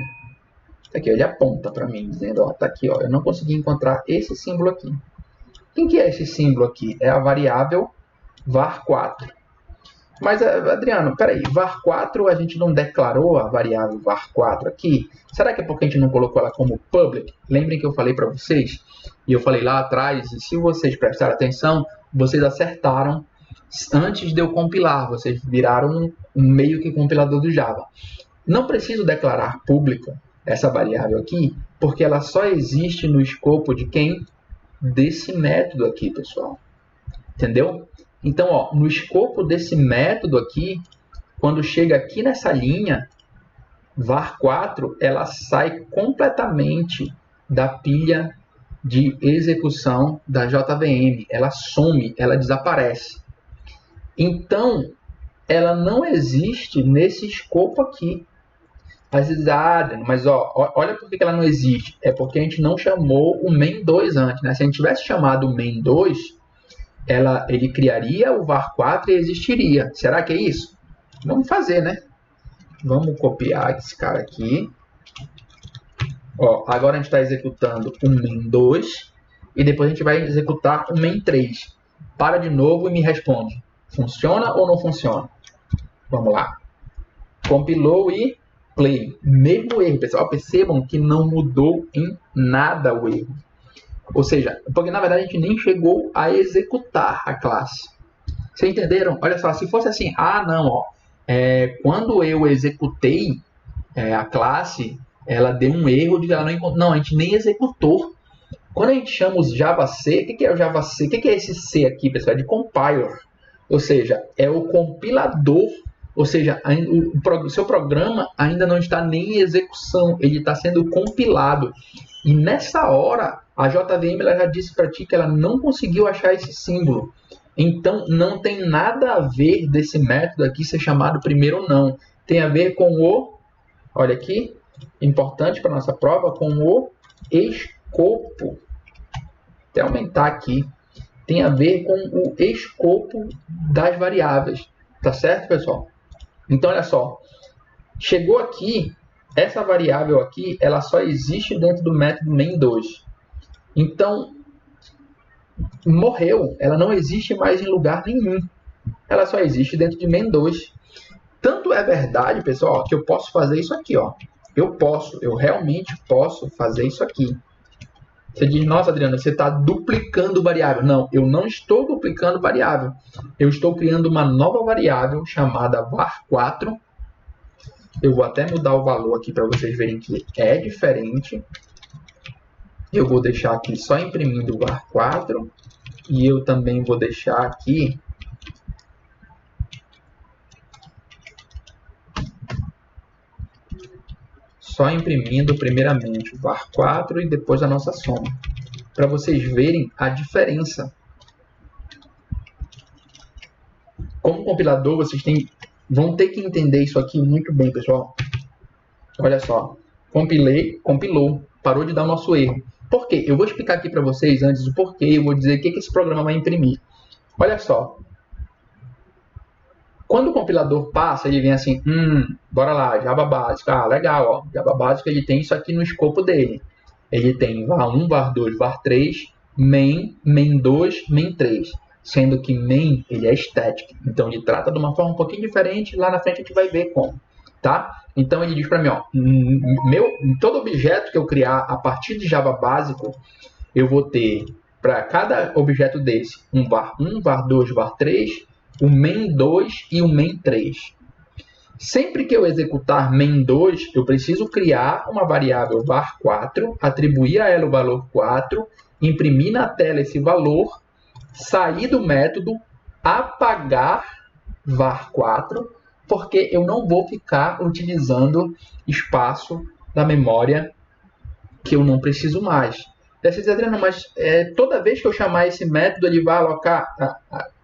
Tá aqui, ó, ele aponta para mim, dizendo, ó, tá aqui, ó. Eu não consegui encontrar esse símbolo aqui. Quem que é esse símbolo aqui? É a variável var4. Mas, Adriano, peraí, var4 a gente não declarou a variável var4 aqui? Será que é porque a gente não colocou ela como public? Lembrem que eu falei para vocês, e eu falei lá atrás, e se vocês prestarem atenção, vocês acertaram antes de eu compilar, vocês viraram um meio que compilador do Java. Não preciso declarar pública essa variável aqui, porque ela só existe no escopo de quem? Desse método aqui, pessoal. Entendeu? Então, ó, no escopo desse método aqui, quando chega aqui nessa linha, var4, ela sai completamente da pilha de execução da JVM. Ela some, ela desaparece. Então, ela não existe nesse escopo aqui. Às vezes, mas ó, olha por que ela não existe. É porque a gente não chamou o main2 antes, né? Se a gente tivesse chamado o main2, ele criaria o var4 e existiria. Será que é isso? Vamos fazer, né? Vamos copiar esse cara aqui. Ó, agora a gente está executando o main2 e depois a gente vai executar o main3. Para de novo e me responde. Funciona ou não funciona? Vamos lá. Compilou e play. Mesmo erro, pessoal. Percebam que não mudou em nada o erro. Ou seja, porque na verdade a gente nem chegou a executar a classe. Vocês entenderam? Olha só, se fosse assim, não, ó, quando eu executei a classe, ela deu um erro de que ela não encontrou. Não, a gente nem executou. Quando a gente chama os Java-C, o que é o Java-C? O que é esse C aqui, pessoal? É de compiler. Ou seja, é o compilador. Ou seja, o seu programa ainda não está nem em execução, ele está sendo compilado. E nessa hora, a JVM ela já disse para ti que ela não conseguiu achar esse símbolo. Então, não tem nada a ver desse método aqui ser chamado primeiro não. Tem a ver com o, olha aqui, importante para nossa prova, com o escopo. Até aumentar aqui. Tem a ver com o escopo das variáveis. Tá certo, pessoal? Então, olha só. Chegou aqui, essa variável aqui, ela só existe dentro do método main2. Então, morreu, ela não existe mais em lugar nenhum. Ela só existe dentro de main2. Tanto é verdade, pessoal, que eu posso fazer isso aqui, ó. Eu realmente posso fazer isso aqui. Você diz, nossa, Adriano, você está duplicando variável. Não, eu não estou duplicando variável. Eu estou criando uma nova variável chamada var4. Eu vou até mudar o valor aqui para vocês verem que é diferente. Eu vou deixar aqui só imprimindo o var4. E eu também vou deixar aqui só imprimindo primeiramente o var4 e depois a nossa soma, para vocês verem a diferença. Como compilador, vocês vão ter que entender isso aqui muito bem, pessoal. Olha só, compilou, parou de dar o nosso erro. Por quê? Eu vou explicar aqui para vocês antes o porquê, eu vou dizer o que esse programa vai imprimir. Olha só. Quando o compilador passa, ele vem assim, bora lá, Java básico. Ah, legal, ó, Java básico ele tem isso aqui no escopo dele. Ele tem var1, var2, var3, main, main2, main3. Sendo que main, ele é static. Então, ele trata de uma forma um pouquinho diferente. Lá na frente a gente vai ver como, tá? Então, ele diz para mim, ó, todo objeto que eu criar a partir de Java básico, eu vou ter, para cada objeto desse, um var1, var2, var3, o main2 e o main3. Sempre que eu executar main2, eu preciso criar uma variável var4, atribuir a ela o valor 4, imprimir na tela esse valor, sair do método, apagar var4, porque eu não vou ficar utilizando espaço da memória que eu não preciso mais. Adriano, mas toda vez que eu chamar esse método, ele vai alocar...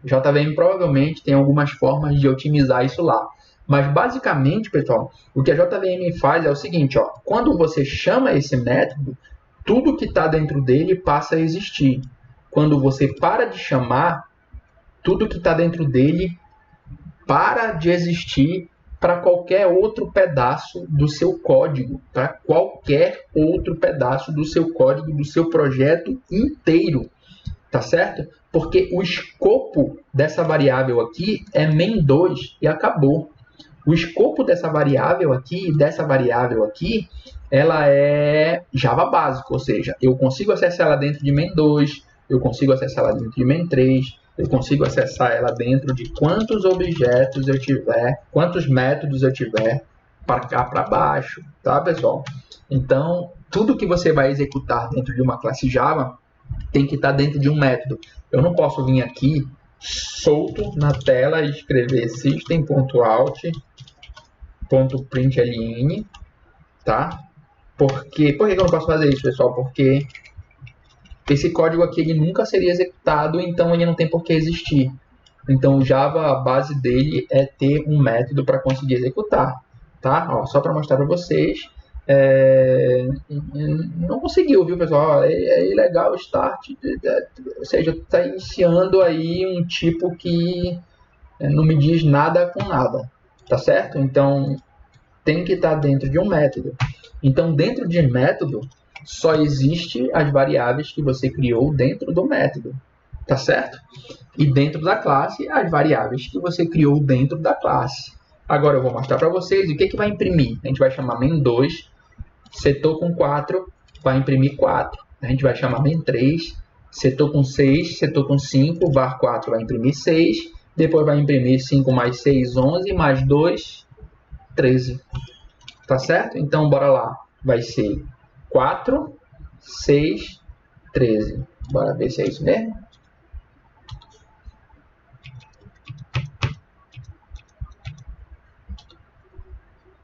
JVM provavelmente tem algumas formas de otimizar isso lá. Mas basicamente, pessoal, o que a JVM faz é o seguinte, ó, quando você chama esse método, tudo que está dentro dele passa a existir. Quando você para de chamar, tudo que está dentro dele para de existir para qualquer outro pedaço do seu código, para qualquer outro pedaço do seu código, do seu projeto inteiro, tá certo? Porque o escopo dessa variável aqui é main2 e acabou. O escopo dessa variável aqui, ela é Java básico, ou seja, eu consigo acessar ela dentro de main2, eu consigo acessar ela dentro de main3, eu consigo acessar ela dentro de quantos objetos eu tiver, quantos métodos eu tiver, para cá para baixo, tá, pessoal? Então, tudo que você vai executar dentro de uma classe Java tem que estar dentro de um método. Eu não posso vir aqui solto na tela e escrever system.out.println, tá? Por que eu não posso fazer isso, pessoal? Porque esse código aqui ele nunca seria executado, então ele não tem por que existir. Então o Java, a base dele é ter um método para conseguir executar, tá? Ó, só para mostrar para vocês. Não conseguiu, viu, pessoal? É ilegal o start, ou seja, está iniciando aí um tipo que não me diz nada com nada, tá certo? Então tem que estar dentro de um método. Então dentro de método só existe as variáveis que você criou dentro do método, tá certo? E dentro da classe as variáveis que você criou dentro da classe. Agora eu vou mostrar para vocês o que vai imprimir. A gente vai chamar main2, setor com 4, vai imprimir 4. A gente vai chamar main3, setor com 6, setor com 5, var4 vai imprimir 6. Depois vai imprimir 5 mais 6, 11, mais 2, 13. Tá certo? Então, bora lá. Vai ser 4, 6, 13. Bora ver se é isso mesmo.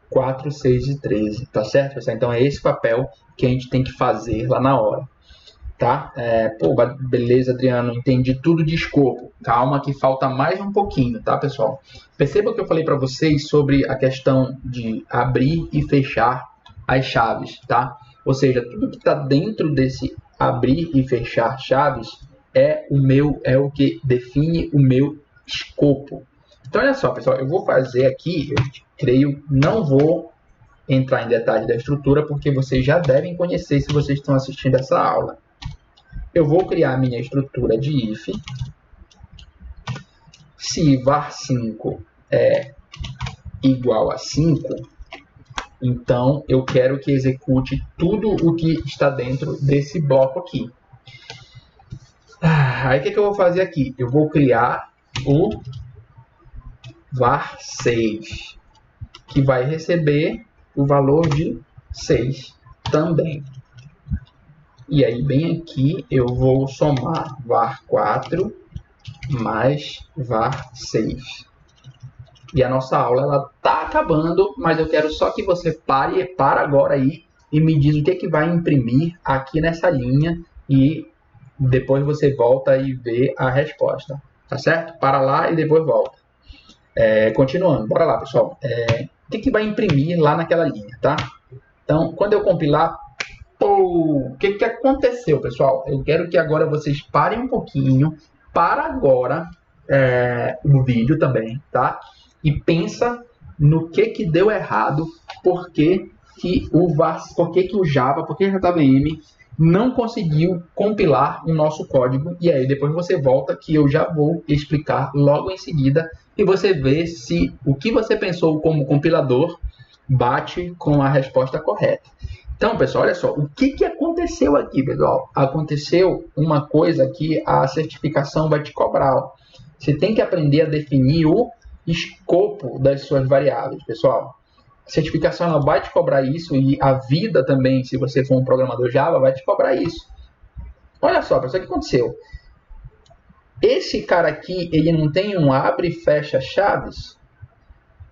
Quatro, 6 e 13, tá certo, pessoal? Então é esse papel que a gente tem que fazer lá na hora, tá? Beleza, Adriano, entendi tudo de escopo. Calma que falta mais um pouquinho, tá, pessoal? Perceba que eu falei para vocês sobre a questão de abrir e fechar as chaves, tá? Ou seja, tudo que está dentro desse abrir e fechar chaves é o que define o meu escopo. Então, olha só, pessoal, eu vou fazer aqui, eu creio, não vou entrar em detalhe da estrutura, porque vocês já devem conhecer se vocês estão assistindo essa aula. Eu vou criar a minha estrutura de if. Se var5 é igual a 5, então eu quero que execute tudo o que está dentro desse bloco aqui. Aí o que eu vou fazer aqui? Eu vou criar o var6, que vai receber o valor de 6 também. E aí, bem aqui, eu vou somar var4 mais var6. E a nossa aula está acabando, mas eu quero só que você para agora aí e me diz o que vai imprimir aqui nessa linha e depois você volta e vê a resposta. Tá certo? Para lá e depois volta. Continuando, bora lá, pessoal. O que vai imprimir lá naquela linha, tá? Então, quando eu compilar, o que aconteceu, pessoal? Eu quero que agora vocês parem um pouquinho, para agora o vídeo também, tá? E pensa no que deu errado, por que o Java, por que a JVM não conseguiu compilar o nosso código. E aí depois você volta que eu já vou explicar logo em seguida e você vê se o que você pensou como compilador bate com a resposta correta. Então, pessoal, olha só, o que aconteceu aqui, pessoal? Aconteceu uma coisa que a certificação vai te cobrar. Ó. Você tem que aprender a definir o escopo das suas variáveis, pessoal. A certificação ela vai te cobrar isso e a vida também, se você for um programador Java, vai te cobrar isso. Olha só, pessoal, o que aconteceu? Esse cara aqui, ele não tem um abre e fecha chaves?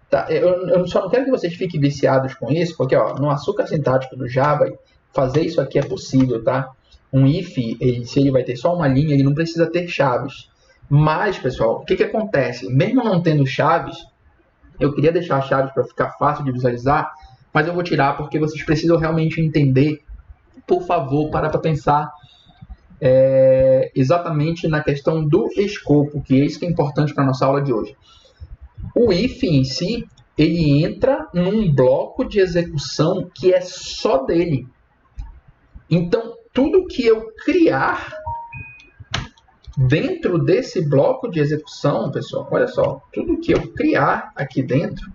Tá, eu só não quero que vocês fiquem viciados com isso, porque ó, no açúcar sintático do Java, fazer isso aqui é possível, tá? Um if, se ele vai ter só uma linha, ele não precisa ter chaves. Mas, pessoal, o que acontece? Mesmo não tendo chaves, eu queria deixar as chaves para ficar fácil de visualizar, mas eu vou tirar porque vocês precisam realmente entender. Por favor, para pensar exatamente na questão do escopo, que é isso que é importante para a nossa aula de hoje. O if em si, ele entra num bloco de execução que é só dele. Então, tudo que eu criar dentro desse bloco de execução, pessoal, olha só, tudo que eu criar aqui dentro,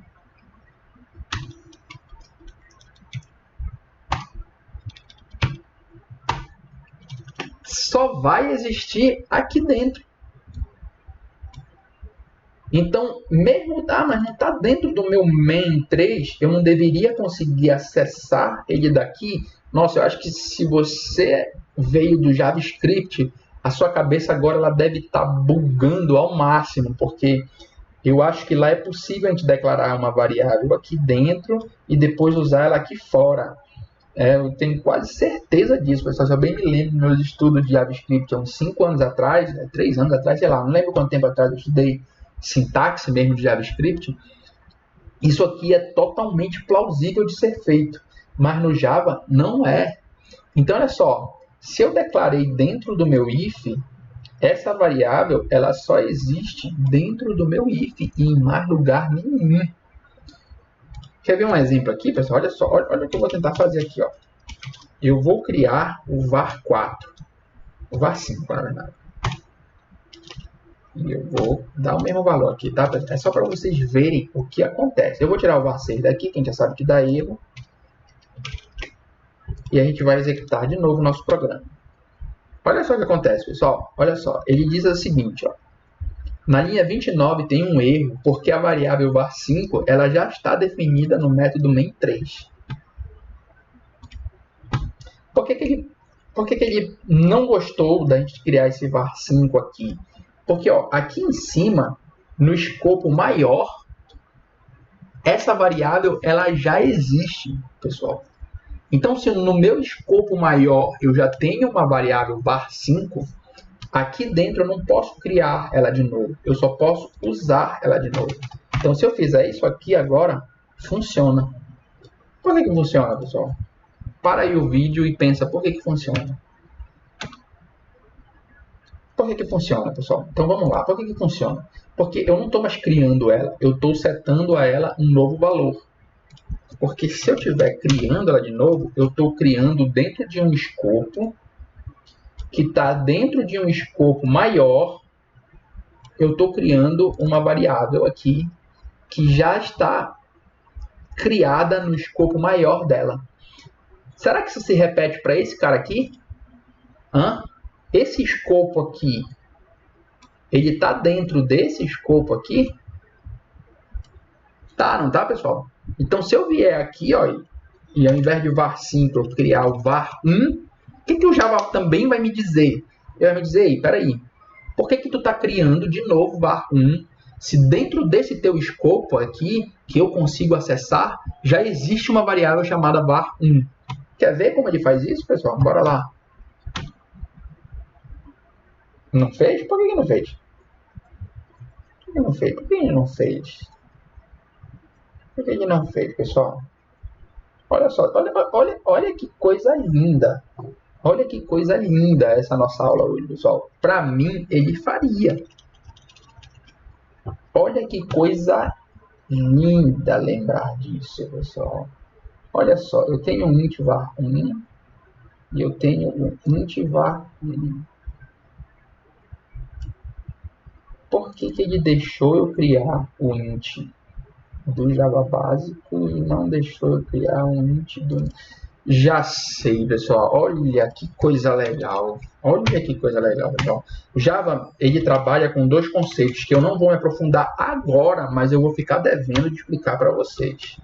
só vai existir aqui dentro. Então, mesmo, mas não está dentro do meu main 3, eu não deveria conseguir acessar ele daqui. Nossa, eu acho que se você veio do JavaScript, a sua cabeça agora ela deve estar bugando ao máximo, porque eu acho que lá é possível a gente declarar uma variável aqui dentro e depois usar ela aqui fora. Eu tenho quase certeza disso, pessoal. Eu bem me lembro dos meus estudos de JavaScript há uns 5 anos atrás, 3 anos atrás, sei lá, não lembro quanto tempo atrás eu estudei sintaxe mesmo de JavaScript. Isso aqui é totalmente plausível de ser feito, mas no Java não é. Então, olha só, se eu declarei dentro do meu if, essa variável ela só existe dentro do meu if e em mais lugar nenhum. Quer ver um exemplo aqui, pessoal? Olha só, olha o que eu vou tentar fazer aqui. Ó. Eu vou criar o var4, o var5, na verdade. E eu vou dar o mesmo valor aqui, tá? É só para vocês verem o que acontece. Eu vou tirar o var6 daqui, que a gente já sabe que dá erro. E a gente vai executar de novo o nosso programa. Olha só o que acontece, pessoal. Olha só, ele diz o seguinte, ó. Na linha 29 tem um erro, porque a variável var5 ela já está definida no método main3. Por que ele não gostou da gente criar esse var5 aqui? Porque ó, aqui em cima, no escopo maior, essa variável ela já existe, pessoal. Então, se no meu escopo maior eu já tenho uma variável var5, aqui dentro eu não posso criar ela de novo. Eu só posso usar ela de novo. Então, se eu fizer isso aqui agora, funciona. Por que funciona, pessoal? Para aí o vídeo e pensa por que funciona. Por que que funciona, pessoal? Então vamos lá. Por que que funciona? Porque eu não estou mais criando ela, eu estou setando a ela um novo valor. Porque se eu estiver criando ela de novo, eu estou criando dentro de um escopo que está dentro de um escopo maior. Eu estou criando uma variável aqui que já está criada no escopo maior dela. Será que isso se repete para esse cara aqui? Esse escopo aqui, ele está dentro desse escopo aqui? Tá, não tá, pessoal? Então, se eu vier aqui, ó, e ao invés de var5 eu criar o var1, o que o Java também vai me dizer? Ele vai me dizer, ei, peraí, por que tu está criando de novo var1 se dentro desse teu escopo aqui, que eu consigo acessar, já existe uma variável chamada var1? Quer ver como ele faz isso, pessoal? Bora lá. Não fez? Por que não fez? Por que não fez? Por que ele não fez? Por que ele não fez, pessoal? Olha só, olha que coisa linda. Olha que coisa linda essa nossa aula hoje, pessoal. Para mim, ele faria. Olha que coisa linda lembrar disso, pessoal. Olha só, eu tenho um int var1 e eu tenho um int var1. Por que ele deixou eu criar o int do Java básico e não deixou eu criar um int do... Já sei, pessoal. Olha que coisa legal. Olha que coisa legal, pessoal. O Java, ele trabalha com dois conceitos que eu não vou me aprofundar agora, mas eu vou ficar devendo de explicar para vocês.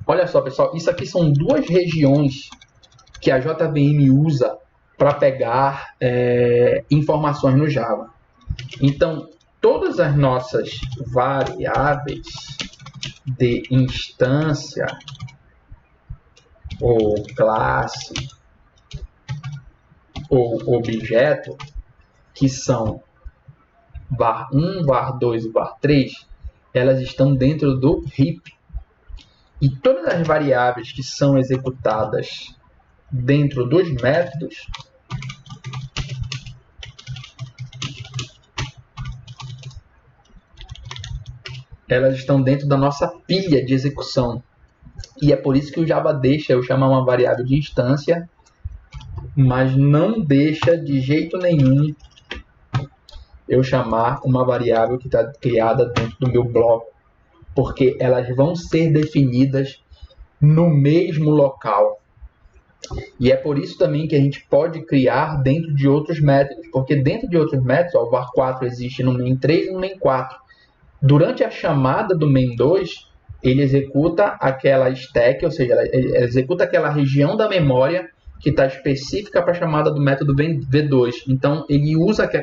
Olha só, pessoal. Isso aqui são duas regiões que a JVM usa para pegar informações no Java. Então, todas as nossas variáveis de instância ou classe ou objeto, que são var1, var2 e var3, elas estão dentro do heap. E todas as variáveis que são executadas dentro dos métodos, elas estão dentro da nossa pilha de execução. E é por isso que o Java deixa eu chamar uma variável de instância, mas não deixa de jeito nenhum eu chamar uma variável que está criada dentro do meu bloco, porque elas vão ser definidas no mesmo local. E é por isso também que a gente pode criar dentro de outros métodos, porque dentro de outros métodos, ó, o var4 existe no main3 e no main4. Durante a chamada do main2, ele executa aquela stack, ou seja, ele executa aquela região da memória que está específica para a chamada do método v2. Então,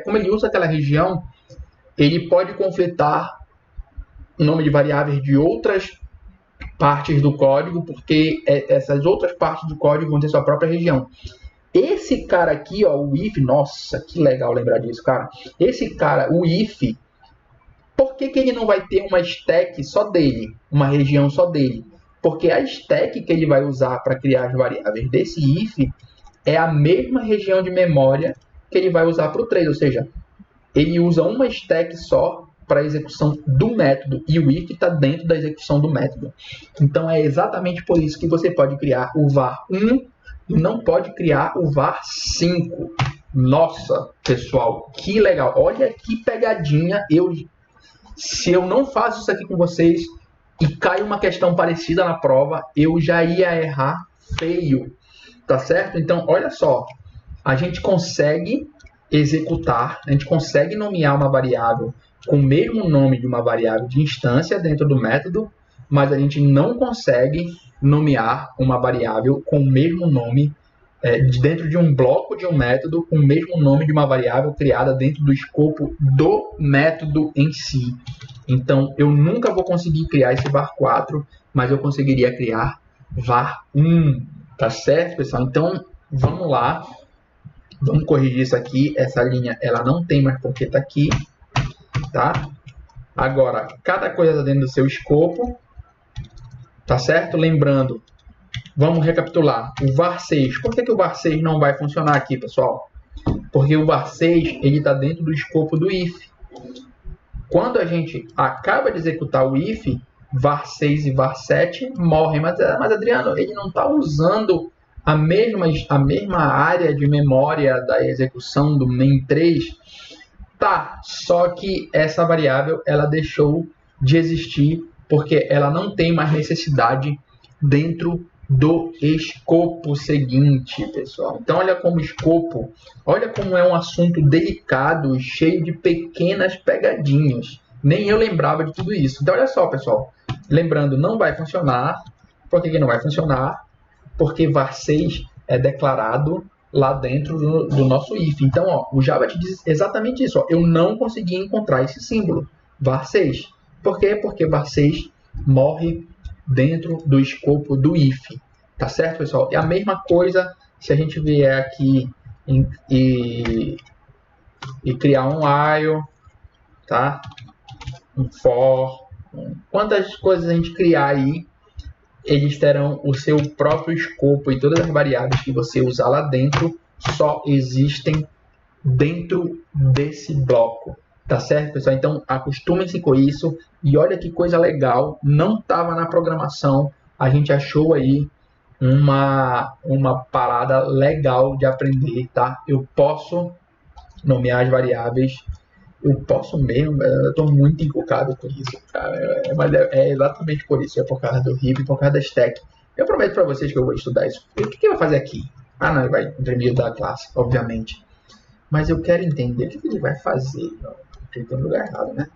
como ele usa aquela região, ele pode conflitar o nome de variáveis de outras partes do código, porque essas outras partes do código vão ter sua própria região. Esse cara aqui, ó, o if, nossa, que legal lembrar disso, cara. Esse cara, o if, por que ele não vai ter uma stack só dele, uma região só dele? Porque a stack que ele vai usar para criar as variáveis desse if é a mesma região de memória que ele vai usar para o trade, ou seja, ele usa uma stack só para a execução do método e o if está dentro da execução do método. Então é exatamente por isso que você pode criar o var1 e não pode criar o var5. Nossa, pessoal, que legal! Olha que pegadinha. Se eu não faço isso aqui com vocês e cai uma questão parecida na prova, eu já ia errar feio, tá certo? Então, olha só, a gente consegue executar, a gente consegue nomear uma variável com o mesmo nome de uma variável de instância dentro do método, mas a gente não consegue nomear uma variável com o mesmo nome dentro de um bloco de um método com o mesmo nome de uma variável criada dentro do escopo do método em si. Então, eu nunca vou conseguir criar esse var4, mas eu conseguiria criar var1, tá certo, pessoal? Então, vamos lá, vamos corrigir isso aqui. Essa linha, ela não tem mais porque tá aqui, tá? Agora, cada coisa está dentro do seu escopo, tá certo? Lembrando vamos recapitular. O var6. Por que o var6 não vai funcionar aqui, pessoal? Porque o var6 ele está dentro do escopo do if. Quando a gente acaba de executar o if, var6 e var7 morrem. Mas Adriano, ele não está usando a mesma área de memória da execução do main3? Tá, só que essa variável ela deixou de existir porque ela não tem mais necessidade dentro do escopo seguinte, pessoal. Então, olha como escopo, olha como é um assunto delicado, cheio de pequenas pegadinhas. Nem eu lembrava de tudo isso. Então, olha só, pessoal. Lembrando, não vai funcionar. Por que não vai funcionar? Porque var6 é declarado lá dentro do nosso if. Então, ó, o Java te diz exatamente isso. Ó. Eu não consegui encontrar esse símbolo, var6. Por quê? Porque var6 morre dentro do escopo do if. Tá certo, pessoal? E a mesma coisa se a gente vier aqui e criar um while, tá? Um for. Quantas coisas a gente criar aí, eles terão o seu próprio escopo e todas as variáveis que você usar lá dentro só existem dentro desse bloco. Tá certo, pessoal? Então, acostumem-se com isso. E olha que coisa legal. Não estava na programação. A gente achou aí uma parada legal de aprender, tá? Eu posso nomear as variáveis. Eu posso mesmo. Eu estou muito encucado com isso, cara. Mas é exatamente por isso. É por causa do heap, por causa da stack. Eu prometo para vocês que eu vou estudar isso. E o que ele vai fazer aqui? Ah, não. Ele vai imprimir da classe, obviamente. Mas eu quero entender o que ele vai fazer. Ele tem no lugar errado, né?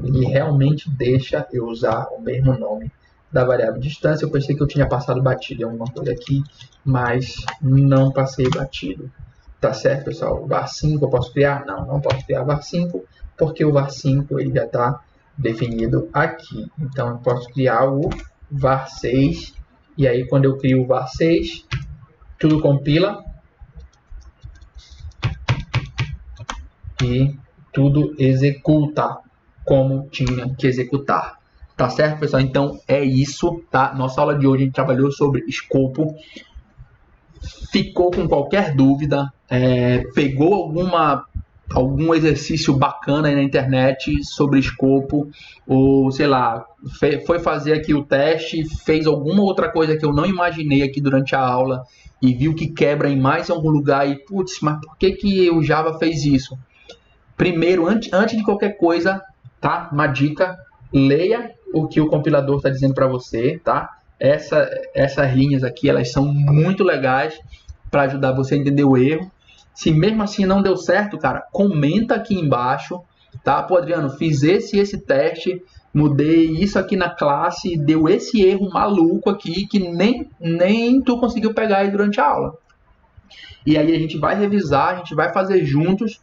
Ele realmente deixa eu usar o mesmo nome da variável distância. Eu pensei que eu tinha passado batido em alguma coisa aqui, mas não passei batido. Tá certo, pessoal? O var5 eu posso criar? Não, não posso criar var5, porque o var5 ele já está definido aqui. Então, eu posso criar o var6, e aí quando eu crio o var6, tudo compila, e tudo executa como tinha que executar. Tá certo, pessoal? Então é isso, tá? Nossa aula de hoje a gente trabalhou sobre escopo. Ficou com qualquer dúvida, pegou algum exercício bacana aí na internet sobre escopo, ou sei lá, foi fazer aqui o teste, fez alguma outra coisa que eu não imaginei aqui durante a aula e viu que quebra em mais algum lugar e, putz, mas por que o Java fez isso? Primeiro, antes de qualquer coisa, tá? Uma dica, leia o que o compilador está dizendo para você, tá? Essas linhas aqui, elas são muito legais para ajudar você a entender o erro. Se mesmo assim não deu certo, cara, comenta aqui embaixo, tá? Pô, Adriano, fiz esse teste, mudei isso aqui na classe, deu esse erro maluco aqui que nem tu conseguiu pegar aí durante a aula. E aí a gente vai revisar, a gente vai fazer juntos.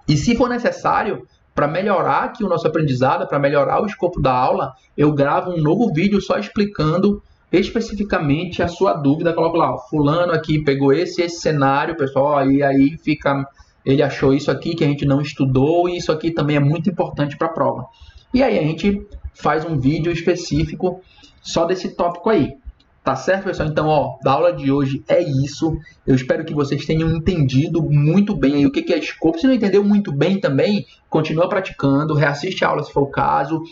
E se for necessário, para melhorar aqui o nosso aprendizado, para melhorar o escopo da aula, eu gravo um novo vídeo só explicando especificamente a sua dúvida. Coloco lá, ó, fulano aqui pegou esse cenário, pessoal, aí fica, ele achou isso aqui que a gente não estudou e isso aqui também é muito importante para a prova. E aí a gente faz um vídeo específico só desse tópico aí. Tá certo, pessoal? Então, ó, da aula de hoje é isso. Eu espero que vocês tenham entendido muito bem aí o que é escopo. Se não entendeu muito bem também, continua praticando, reassiste a aula se for o caso,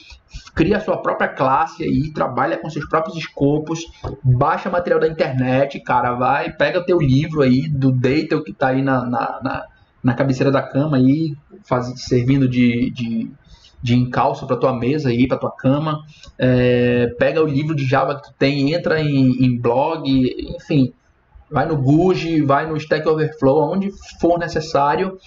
cria a sua própria classe aí, trabalha com seus próprios escopos, baixa material da internet, cara, pega o teu livro aí do Data que tá aí na cabeceira da cama aí, servindo de encalço para tua mesa aí, para tua cama, pega o livro de Java que tu tem, entra em blog, enfim, vai no Guji, vai no Stack Overflow, onde for necessário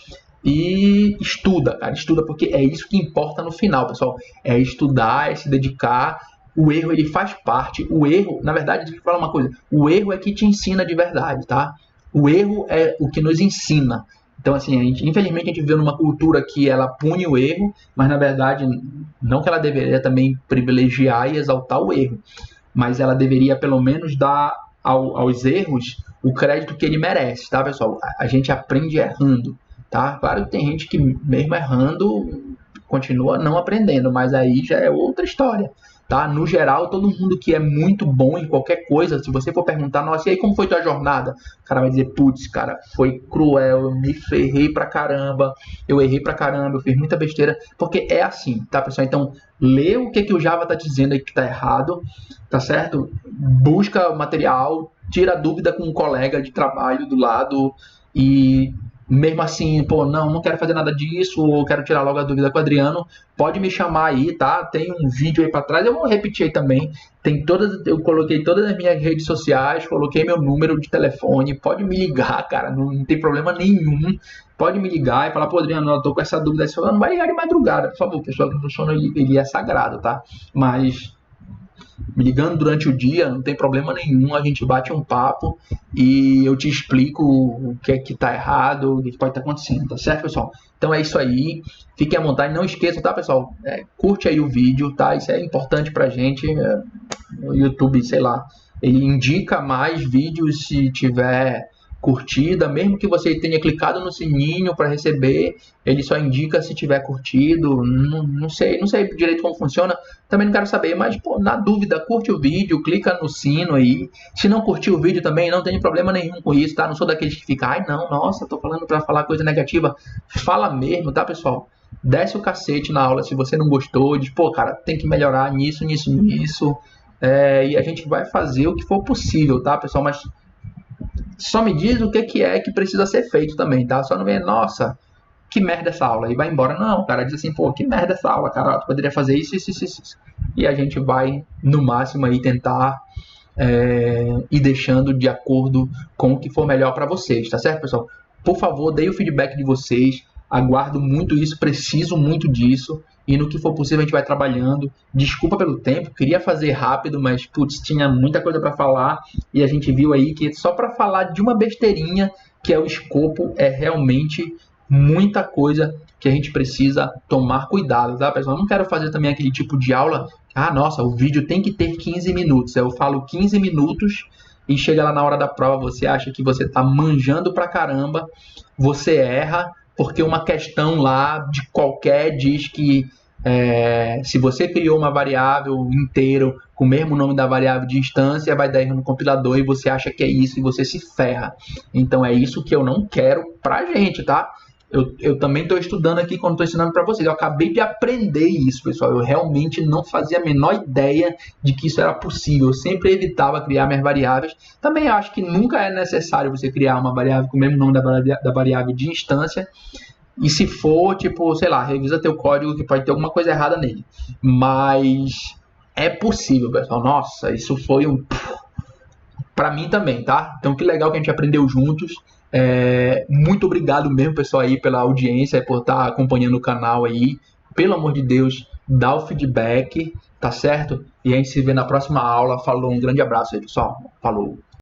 e estuda, cara, estuda porque é isso que importa no final, pessoal, é estudar, é se dedicar. O erro ele faz parte, o erro, na verdade, deixa eu falar uma coisa, o erro é que te ensina de verdade, tá? O erro é o que nos ensina. Então, assim, infelizmente a gente vive numa cultura que ela pune o erro, mas na verdade, não que ela deveria também privilegiar e exaltar o erro, mas ela deveria pelo menos dar aos erros o crédito que ele merece, tá, pessoal? A gente aprende errando, tá? Claro que tem gente que mesmo errando continua não aprendendo, mas aí já é outra história. Tá? No geral, todo mundo que é muito bom em qualquer coisa, se você for perguntar, nossa, e aí como foi tua jornada? O cara vai dizer, putz, cara, foi cruel, eu me ferrei pra caramba, eu errei pra caramba, eu fiz muita besteira, porque é assim, tá, pessoal? Então, lê o que o Java tá dizendo aí que tá errado, tá certo? Busca o material, tira a dúvida com um colega de trabalho do lado e mesmo assim, pô, não quero fazer nada disso, ou quero tirar logo a dúvida com o Adriano, pode me chamar aí, tá? Tem um vídeo aí para trás, eu vou repetir aí também. Eu coloquei todas as minhas redes sociais, coloquei meu número de telefone, pode me ligar, cara, não tem problema nenhum. Pode me ligar e falar, pô, Adriano, eu tô com essa dúvida, você não vai ligar de madrugada, por favor, pessoal, que o sono ele é sagrado, tá? Mas me ligando durante o dia, não tem problema nenhum, a gente bate um papo e eu te explico o que é que tá errado, o que pode estar acontecendo, tá certo, pessoal? Então é isso aí, fiquem à vontade, não esqueçam, tá, pessoal? Curte aí o vídeo, tá? Isso é importante pra gente, o YouTube, sei lá, ele indica mais vídeos se tiver curtida, mesmo que você tenha clicado no sininho para receber, ele só indica se tiver curtido, não sei direito como funciona, também não quero saber, mas pô, na dúvida, curte o vídeo, clica no sino aí, se não curtir o vídeo também, não tem problema nenhum com isso, tá? Não sou daqueles que ficam, ai não, nossa, tô falando para falar coisa negativa, fala mesmo, tá, pessoal? Desce o cacete na aula se você não gostou, diz, pô, cara, tem que melhorar nisso, e a gente vai fazer o que for possível, tá, pessoal? Mas só me diz o que é que precisa ser feito também, tá? Só não vem, nossa, que merda essa aula, e vai embora. Não, o cara diz assim, pô, que merda essa aula, cara, tu poderia fazer isso. E a gente vai, no máximo, aí tentar ir deixando de acordo com o que for melhor para vocês, tá certo, pessoal? Por favor, dê o feedback de vocês, aguardo muito isso, preciso muito disso, e no que for possível a gente vai trabalhando. Desculpa pelo tempo, queria fazer rápido, mas putz, tinha muita coisa para falar e a gente viu aí que só para falar de uma besteirinha, que é o escopo, é realmente muita coisa que a gente precisa tomar cuidado, tá, pessoal? Eu não quero fazer também aquele tipo de aula, nossa, o vídeo tem que ter 15 minutos. Eu falo 15 minutos e chega lá na hora da prova, você acha que você tá manjando pra caramba, você erra, porque uma questão lá de qualquer diz que se você criou uma variável inteira com o mesmo nome da variável de instância, vai dar erro no compilador e você acha que é isso e você se ferra. Então é isso que eu não quero pra gente, tá? Eu também estou estudando aqui quando estou ensinando para vocês. Eu acabei de aprender isso, pessoal. Eu realmente não fazia a menor ideia de que isso era possível. Eu sempre evitava criar minhas variáveis. Também acho que nunca é necessário você criar uma variável com o mesmo nome da variável de instância. E se for, tipo, sei lá, revisa teu código que pode ter alguma coisa errada nele. Mas é possível, pessoal. Nossa, isso foi para mim também, tá? Então que legal que a gente aprendeu juntos. Muito obrigado mesmo, pessoal, aí pela audiência, por estar acompanhando o canal aí. Pelo amor de Deus, dá o feedback, tá certo? E a gente se vê na próxima aula. Falou, um grande abraço aí, pessoal. Falou.